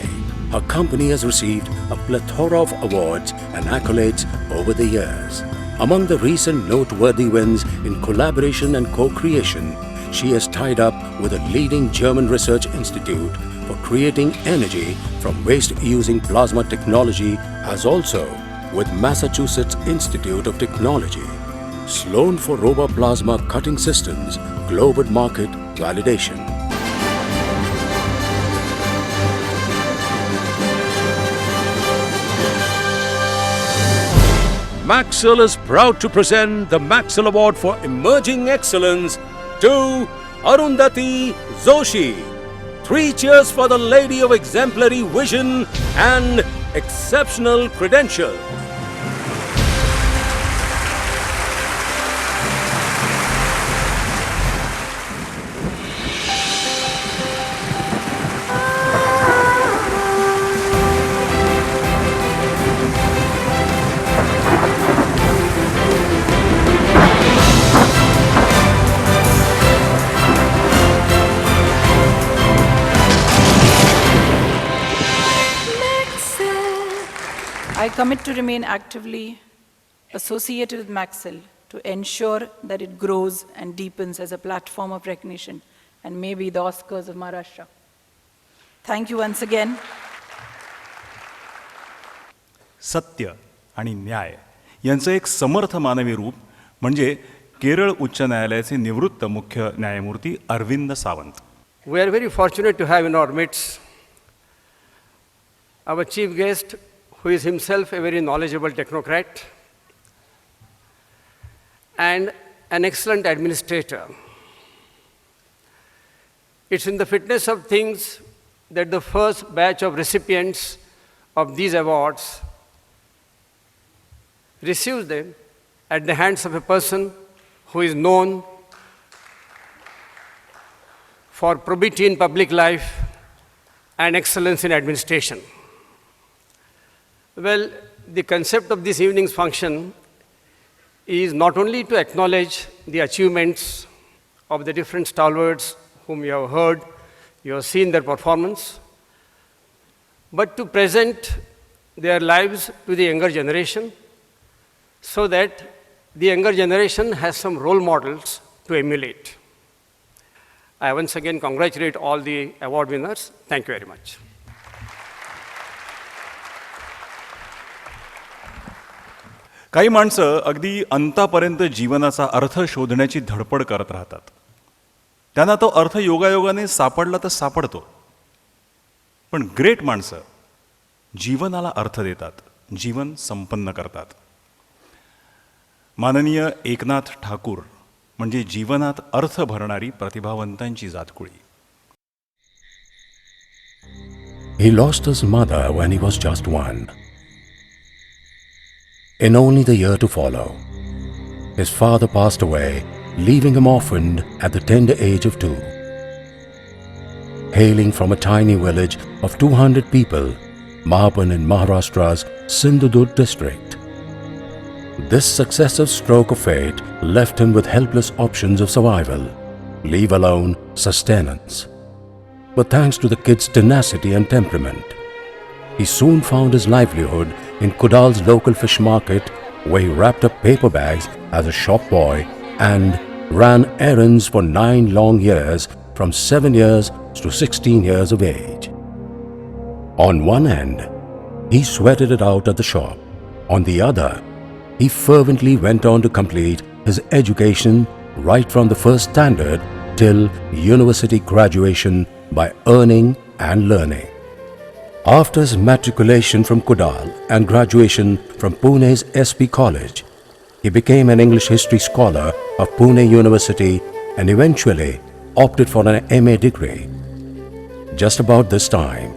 her company has received a plethora of awards and accolades over the years. Among the recent noteworthy wins in collaboration and co-creation, she has tied up with a leading German research institute for creating energy from waste using plasma technology, as also with Massachusetts Institute of Technology, Sloan for Roboplasma Cutting Systems Global Market Validation. Maxell is proud to present the Maxell Award for Emerging Excellence to Arundhati Joshi. 3 cheers for the lady of exemplary vision and exceptional credentials. I commit to remain actively associated with Maxell to ensure that it grows and deepens as a platform of recognition and may be the Oscars of Maharashtra. Thank you once again. सत्य आणि न्याय यांचं एक समर्थ मानवी रूप म्हणजे केरळ उच्च न्यायालयाचे निवृत्त मुख्य न्यायमूर्ती Arvind Sawant. We are very fortunate to have in our midst our chief guest, who is himself a very knowledgeable technocrat and an excellent administrator. It's in the fitness of things that the first batch of recipients of these awards receives them at the hands of a person who is known for probity in public life and excellence in administration. Well, the concept of this evening's function is not only to acknowledge the achievements of the different stalwarts whom you have heard, you have seen their performance, but to present their lives to the younger generation so that the younger generation has some role models to emulate. I once again congratulate all the award winners. Thank you very much. काही माणसं अगदी अंतापर्यंत जीवनाचा अर्थ शोधण्याची धडपड करत राहतात. त्यांना तो अर्थ योगायोगाने सापडला तर सापडतो. पण ग्रेट माणसं जीवनाला अर्थ देतात, जीवन संपन्न करतात. माननीय एकनाथ ठाकूर म्हणजे जीवनात अर्थ भरणारी प्रतिभावंतांची जातकुळी. He lost his mother when he was just 1. In only the year to follow, his father passed away, leaving him orphaned at the tender age of 2. Hailing from a tiny village of 200 people, Mahapan in Maharashtra's Sindhudurg district, this successive stroke of fate left him with helpless options of survival, leave alone sustenance. But thanks to the kid's tenacity and temperament, he soon found his livelihood in Kudal's local fish market, where he wrapped up paper bags as a shop boy and ran errands for 9 long years, from 7 years to 16 years of age. On one end, he sweated it out at the shop. On the other, he fervently went on to complete his education right from the first standard till university graduation by earning and learning. After his matriculation from Kudal and graduation from Pune's SP College, he became an English history scholar of Pune University and eventually opted for an MA degree. Just about this time,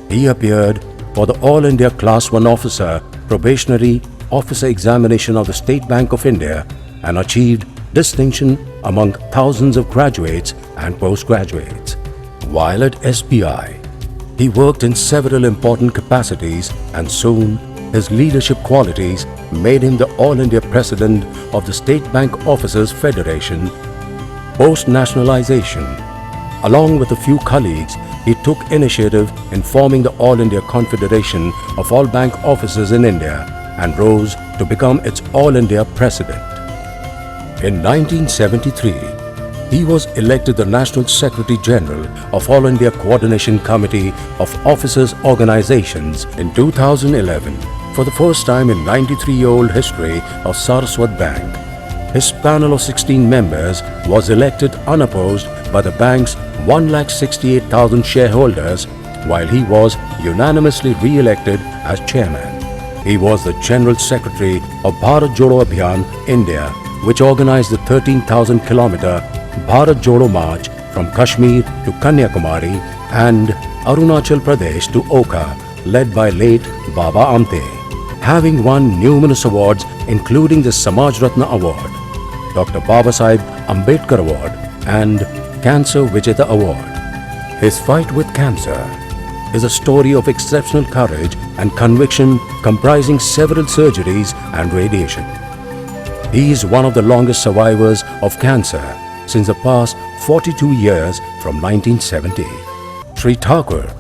he appeared for the All India Class 1 Officer Probationary Officer Examination of the State Bank of India and achieved distinction among thousands of graduates and postgraduates. While at SBI, he worked in several important capacities, and soon his leadership qualities made him the All India President of the State Bank Officers Federation. Post-nationalization, along with a few colleagues, he took initiative in forming the All India Confederation of All Bank Officers in India and rose to become its All India President. In 1973, he was elected the National Secretary General of All India Coordination Committee of Officers Organizations. In 2011, for the first time in 93-year-old history of Saraswat Bank, his panel of 16 members was elected unopposed by the bank's 168,000 shareholders, while he was unanimously re-elected as chairman. He was the General Secretary of Bharat Jodo Abhiyan, India, which organized the 13,000-kilometer Bharat Jodo March from Kashmir to Kanyakumari and Arunachal Pradesh to Oka, led by late Baba Amte. Having won numerous awards including the Samaj Ratna Award, Dr. Babasaheb Ambedkar Award and Cancer Vijayata Award. His fight with cancer is a story of exceptional courage and conviction, comprising several surgeries and radiation. He is one of the longest survivors of cancer since the past 42 years from 1970. Sri Thakur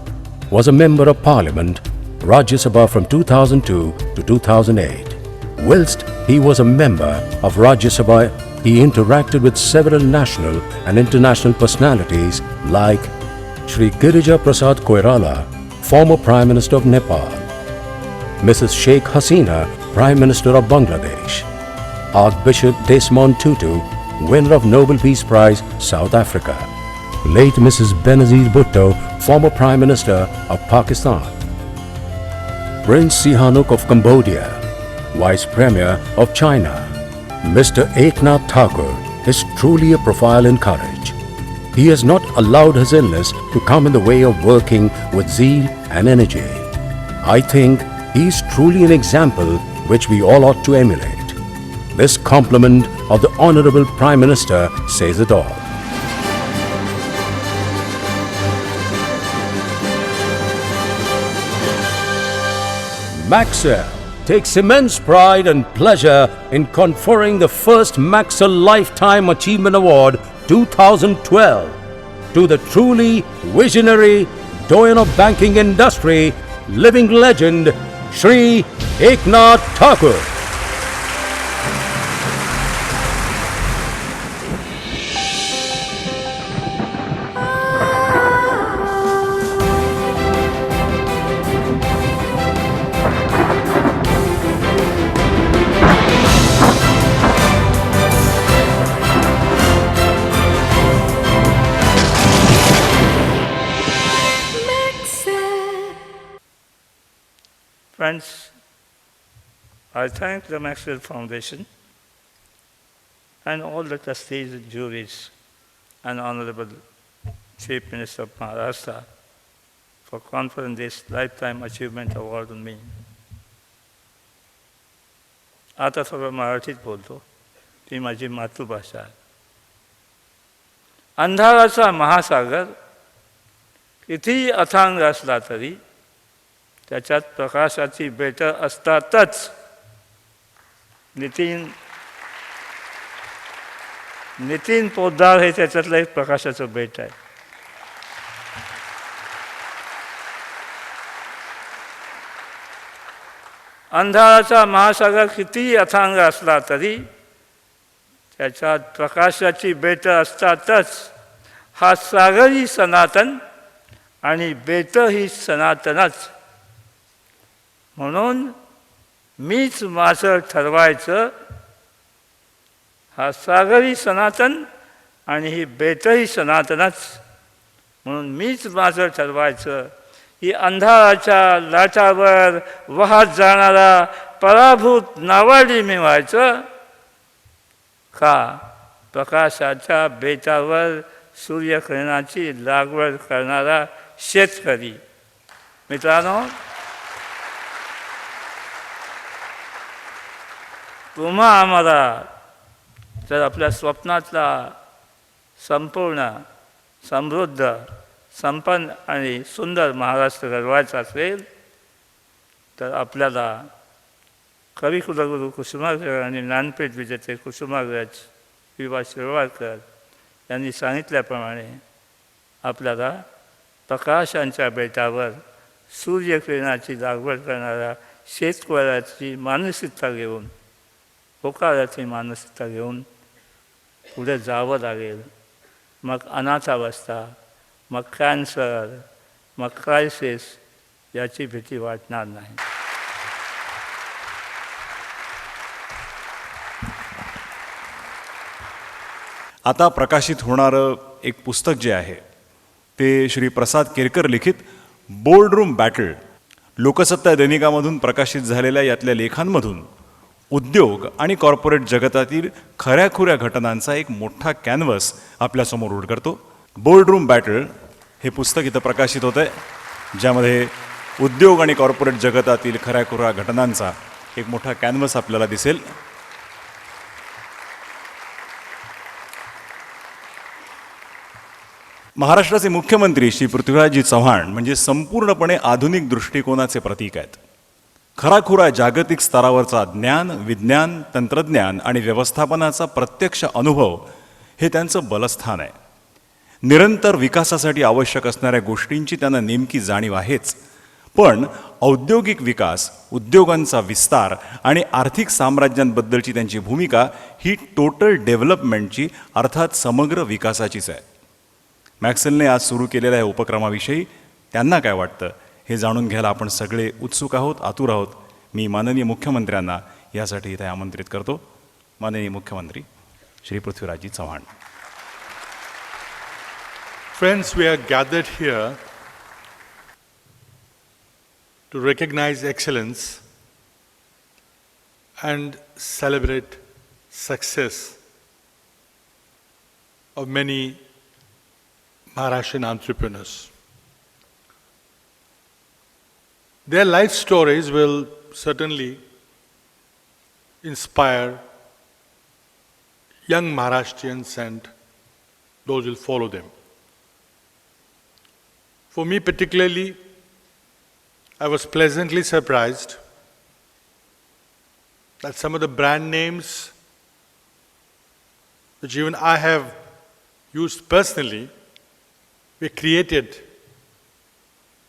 was a member of Parliament, Rajya Sabha from 2002 to 2008. Whilst he was a member of Rajya Sabha, he interacted with several national and international personalities like Sri Girija Prasad Koirala, former Prime Minister of Nepal, Mrs. Sheikh Hasina, Prime Minister of Bangladesh, Archbishop Desmond Tutu, winner of Nobel Peace Prize, South Africa, late Mrs. Benazir Bhutto, former Prime Minister of Pakistan, Prince Sihanouk of Cambodia, Vice Premier of China, Mr. Eknath Thakur is truly a profile in courage. He has not allowed his illness to come in the way of working with zeal and energy. I think he is truly an example which we all ought to emulate. This compliment of the Honorable Prime Minister says it all. Maxell takes immense pride and pleasure in conferring the first Maxell Lifetime Achievement Award 2012 to the truly visionary doyen of banking industry, living legend, Shri Eknath Thakur. Friends, I thank the Maxell Foundation and all the trustees and juries and Honorable Chief Minister of Maharashtra for conferring this Lifetime Achievement Award on me. आता थोडं मराठीत बोलतो, ती माझी मातृभाषा आहे. अंधाराचा महासागर कितीही अथांग असला तरी त्याच्यात प्रकाशाची बेटं असतातच. नितीन पोद्दार हे त्याच्यातलं एक प्रकाशाचं बेट आहे. अंधाराचा महासागर कितीही अथांग असला तरी त्याच्यात प्रकाशाची बेटं असतातच. हा सागरही सनातन आणि बेटही सनातनच. म्हणून मीच माझं ठरवायचं. हा सागरही सनातन आणि ही बेटही सनातनच. म्हणून मीच माझं ठरवायचं. ही अंधाराच्या लाटावर वाहत जाणारा पराभूत नावाडी मी व्हायचं का प्रकाशाच्या बेटावर सूर्यकिरणाची लागवड करणारा शेतकरी. मित्रांनो, तुम्हा आम्हाला जर आपल्या स्वप्नातला संपूर्ण समृद्ध संपन्न आणि सुंदर महाराष्ट्र घडवायचा असेल तर आपल्याला कविकुलगुरू कुसुमाग्रज आणि ज्ञानपीठ विजेते कुसुमाग्रज विवा शिरवाडकर यांनी सांगितल्याप्रमाणे आपल्याला प्रकाशांच्या बेटावर सूर्यकिरणाची लागवड करणाऱ्या शेतकऱ्याची मानसिकता घेऊन, होकाराची मानसिकता घेऊन पुढे जावं लागेल. मग अनाथावस्था, मग कॅन्सर, मग क्रायसिस याची भीती वाटणार नाही. आता प्रकाशित होणारं एक पुस्तक जे आहे ते श्री प्रसाद केरकर लिखित बोर्डरूम बॅटल, लोकसत्ता दैनिकामधून प्रकाशित झालेल्या यातल्या लेखांमधून उद्योग आणि कॉर्पोरेट जगतातील खऱ्याखुऱ्या घटनांचा एक मोठा कॅनव्हस आपल्यासमोर उघड करतो. बोर्डरूम बॅटल हे पुस्तक इथं प्रकाशित होतं आहे, ज्यामध्ये उद्योग आणि कॉर्पोरेट जगतातील खऱ्याखुऱ्या घटनांचा एक मोठा कॅनव्हस आपल्याला दिसेल. महाराष्ट्राचे मुख्यमंत्री श्री पृथ्वीराजजी चव्हाण म्हणजे संपूर्णपणे आधुनिक दृष्टिकोनाचे प्रतीक आहेत. खराखुरा जागतिक स्तरावरचा ज्ञान, विज्ञान, तंत्रज्ञान आणि व्यवस्थापनाचा प्रत्यक्ष अनुभव हे त्यांचं बलस्थान आहे. निरंतर विकासासाठी आवश्यक असणाऱ्या गोष्टींची त्यांना नेमकी जाणीव आहेच, पण औद्योगिक विकास, उद्योगांचा विस्तार आणि आर्थिक साम्राज्यांबद्दलची त्यांची भूमिका ही टोटल डेव्हलपमेंटची अर्थात समग्र विकासाचीच आहे. मॅक्सेलने आज सुरू केलेल्या या उपक्रमाविषयी त्यांना काय वाटतं हे जाणून घ्यायला आपण सगळे उत्सुक आहोत, आतुर आहोत. मी माननीय मुख्यमंत्र्यांना यासाठी इथे आमंत्रित करतो. माननीय मुख्यमंत्री Shri पृथ्वीराजजी Chavan. Friends, we are gathered here to recognize excellence and celebrate success of many Maharashtrian entrepreneurs. Their life stories will certainly inspire young Maharashtrians and those who will follow them. For me particularly, I was pleasantly surprised that some of the brand names which even I have used personally were created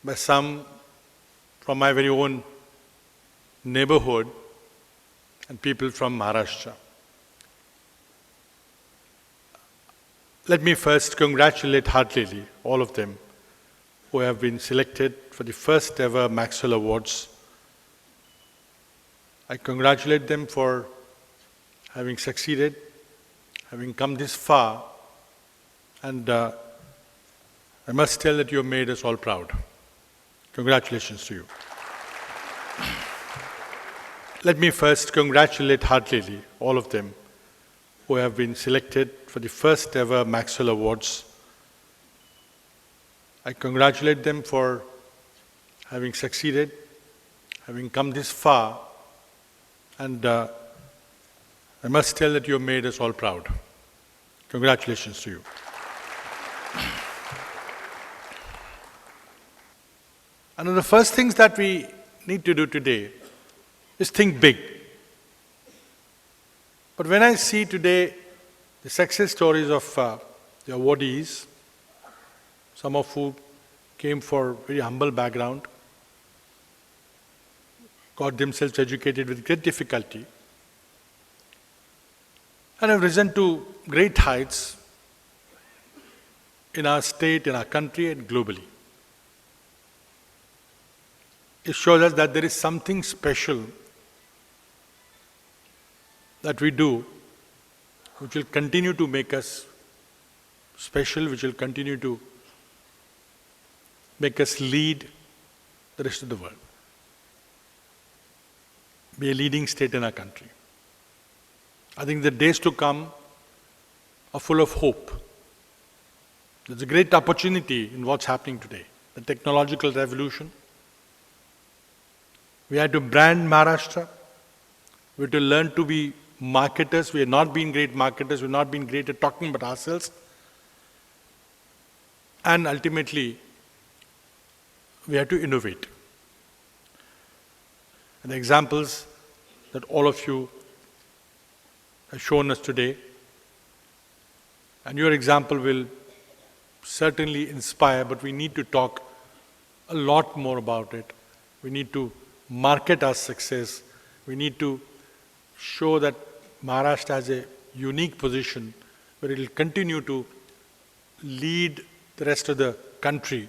by some from my very own neighborhood and people from Maharashtra. Let me first congratulate heartily all of them who have been selected for the first ever Maxwell Awards. I congratulate them for having succeeded, having come this far, and I must tell that you have made us all proud. Congratulations to you. Let me first congratulate heartily all of them who have been selected for the first ever Maxwell Awards. I congratulate them for having succeeded, having come this far, and I must tell that you have made us all proud. Congratulations to you. And one of the first things that we need to do today is think big. But when I see today the success stories of the awardees, some of who came for very humble background, got themselves educated with great difficulty, and have risen to great heights in our state, in our country, and globally. It shows us that there is something special that we do which will continue to make us special, which will continue to make us lead the rest of the world, be a leading state in our country. I think the days to come are full of hope. There's a great opportunity in what's happening today, the technological revolution. We had to brand Maharashtra. We had to learn to be marketers. We have not been great marketers. We have not been great at talking about ourselves. And ultimately, we had to innovate. And the examples that all of you have shown us today, and your example will certainly inspire, but we need to talk a lot more about it. We need to market our success. We need to show that Maharashtra has a unique position where it will continue to lead the rest of the country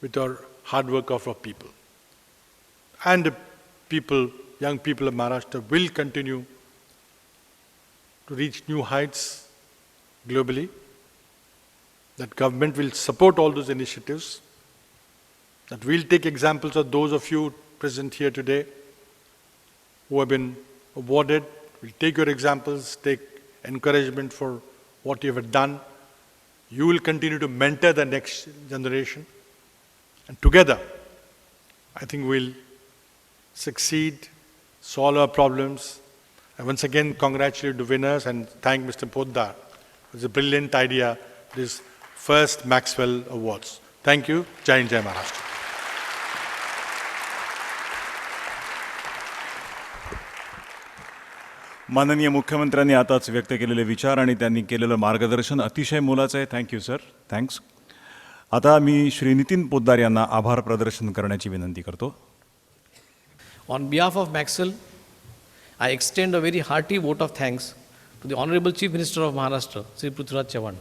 with our hard work of our people. And the people, young people of Maharashtra will continue to reach new heights globally. That government will support all those initiatives. That we'll take examples of those of you present here today who have been awarded. We'll take your examples, take encouragement for what you have done. You will continue to mentor the next generation. And together, I think we'll succeed, solve our problems. I once again congratulate the winners and thank Mr. Poddar. It was a brilliant idea, this first Maxwell Awards. Thank you. Jai Hind, Jai Maharashtra. माननीय मुख्यमंत्र्यांनी आताच व्यक्त केलेले विचार आणि त्यांनी केलेलं मार्गदर्शन अतिशय मोलाचं आहे. Thank you sir, thanks. आता मी श्री नितीन पोद्दार यांना आभार प्रदर्शन करण्याची विनंती करतो. On behalf of Maxwell, I extend a very hearty vote of thanks to the Honorable Chief Minister of Maharashtra, Sri Prithviraj Chavan,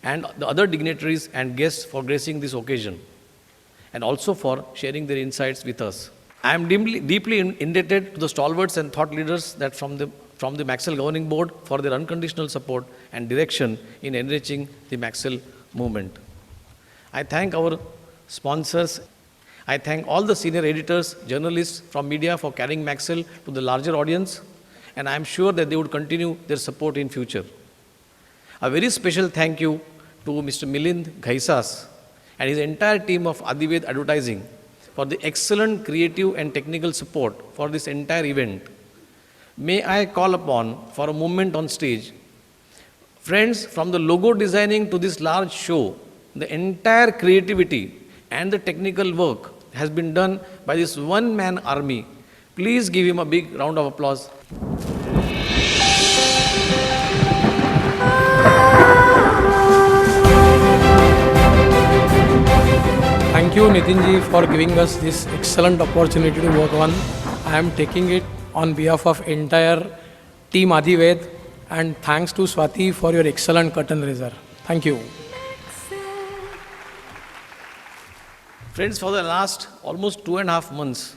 and the other dignitaries and guests for gracing this occasion, and also for sharing their insights with us. I am deeply indebted to the stalwarts and thought leaders that from the Maxwell Governing Board for their unconditional support and direction in enriching the Maxwell movement. I thank our sponsors. I thank all the senior editors, journalists from media for carrying Maxell to the larger audience, and I am sure that they would continue their support in future. A very special thank you to Mr. Milind Ghaisas and his entire team of Adived Advertising for the excellent creative and technical support for this entire event. May I call upon for a moment on stage, friends, from the logo designing to this large show, the entire creativity and the technical work has been done by this one-man army. Please give him a big round of applause. Thank you, Nitinji, for giving us this excellent opportunity to work on. I am taking it on behalf of entire team Adived, and thanks to Swati for your excellent curtain raiser. Thank you. Friends, for the last almost 2.5 months,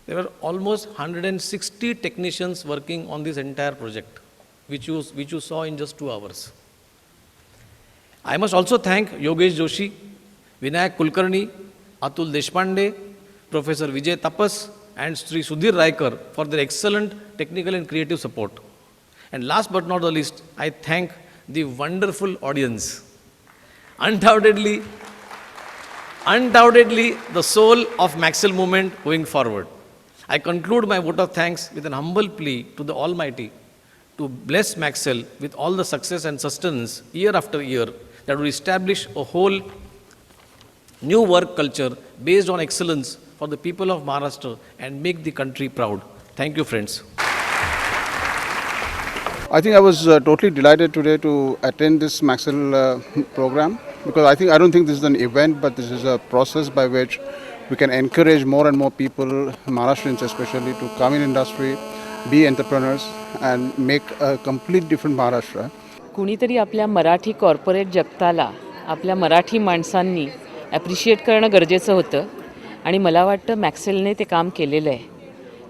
there were almost 160 technicians working on this entire project, which you saw in just 2 hours. I must also thank Yogesh Joshi, Vinayak Kulkarni, Atul Deshpande, Professor Vijay Tapas, and Sri Sudhir Raikar for their excellent technical and creative support. And last but not the least, I thank the wonderful audience. Undoubtedly, the soul of Maxell movement going forward. I conclude my vote of thanks with an humble plea to the Almighty to bless Maxell with all the success and sustenance year after year that will establish a whole new work culture based on excellence for the people of Maharashtra and make the country proud. Thank you, friends. I think I was totally delighted today to attend this Maxell program, because I don't think this is an event, but this is a process by which we can encourage more and more people, Maharashtrians especially, to come in industry, be entrepreneurs and make a complete different Maharashtra. कुणीतरी आपल्या Marathi corporate जगताला आपल्या मराठी माणसांनी appreciate करणं गरजेचं होतं आणि मला वाटतं मॅक्सेलने ते काम केलेलं आहे.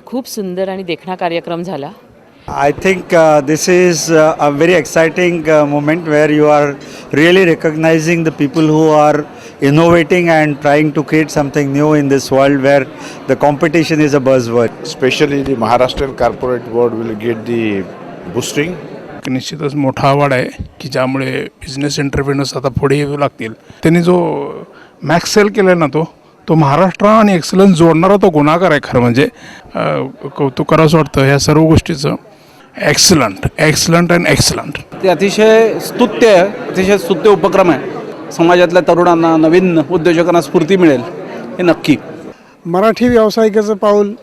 खूप सुंदर आणि देखणा कार्यक्रम झाला. I think this is a very exciting moment where you are really recognizing the people who are innovating and trying to create something new in this world where the competition is a buzzword. Especially the Maharashtrian corporate world will get the boosting. निश्चितच मोठा आवाड आहे की ज्यामुळे business entrepreneurs आता पुढे येऊ लागतील. त्यांनी जो मॅक्सेल केला ना तो महाराष्ट्र आणि एक्सलन्स जोडणारा तो गुणाकार आहे. खरं म्हणजे कौतुक करावंसं वाटतं ह्या सर्व गोष्टीचं. Excellent and excellent. ते अतिशय स्तुत्य उपक्रम आहे. समाजातल्या तरुणांना, नवीन उद्योजकांना स्फूर्ती मिळेल हे नक्की. मराठी व्यावसायिकाचं पाऊल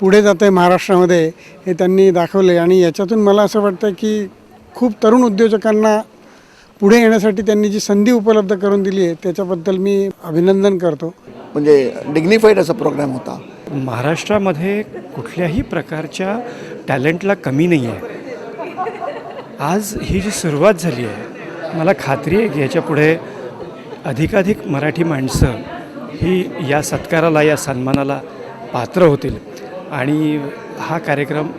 पुढे जातं आहे महाराष्ट्रामध्ये हे त्यांनी दाखवले आणि याच्यातून मला असं वाटतं की खूप तरुण उद्योजकांना पुढे येण्यासाठी त्यांनी जी संधी उपलब्ध करून दिली आहे त्याच्याबद्दल मी अभिनंदन करतो. म्हणजे डिग्निफाईड असा प्रोग्राम होता. महाराष्ट्रामध्ये कुठल्याही प्रकारच्या टॅलेंटला कमी नाही आहे. आज ही जी सुरुवात झाली आहे मला खात्री आहे की याच्या पुढे अधिकाधिक मराठी माणसं ही या सत्काराला, या सन्मानाला पात्र होतील आणि हा कार्यक्रम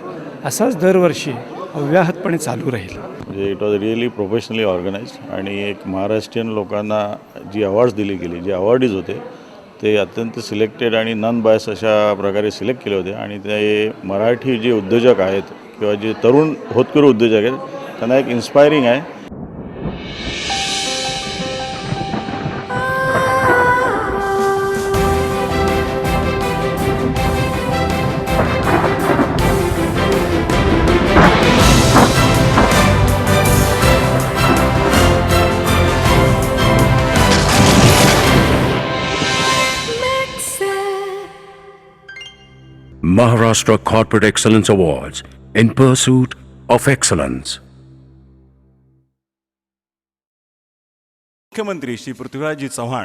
असाच दरवर्षी अव्याहतपणे चालू राहील. म्हणजे it was really professionally organised आणि एक महाराष्ट्रीयन लोकांना जी अवॉर्ड्स दिली गेली, जे अवॉर्डीज होते ते अत्यंत सिलेक्टेड आणि नॉन बायस अशा प्रकारे सिलेक्ट केले होते आणि ते मराठी जे उद्योजक आहेत किंवा जे तरुण होतकरू उद्योजक आहेत त्यांना एक इन्स्पायरिंग आहे. Maharashtra Corporate Excellence Awards in pursuit of excellence. मुख्यमंत्री श्री पृथ्वीराजजी चव्हाण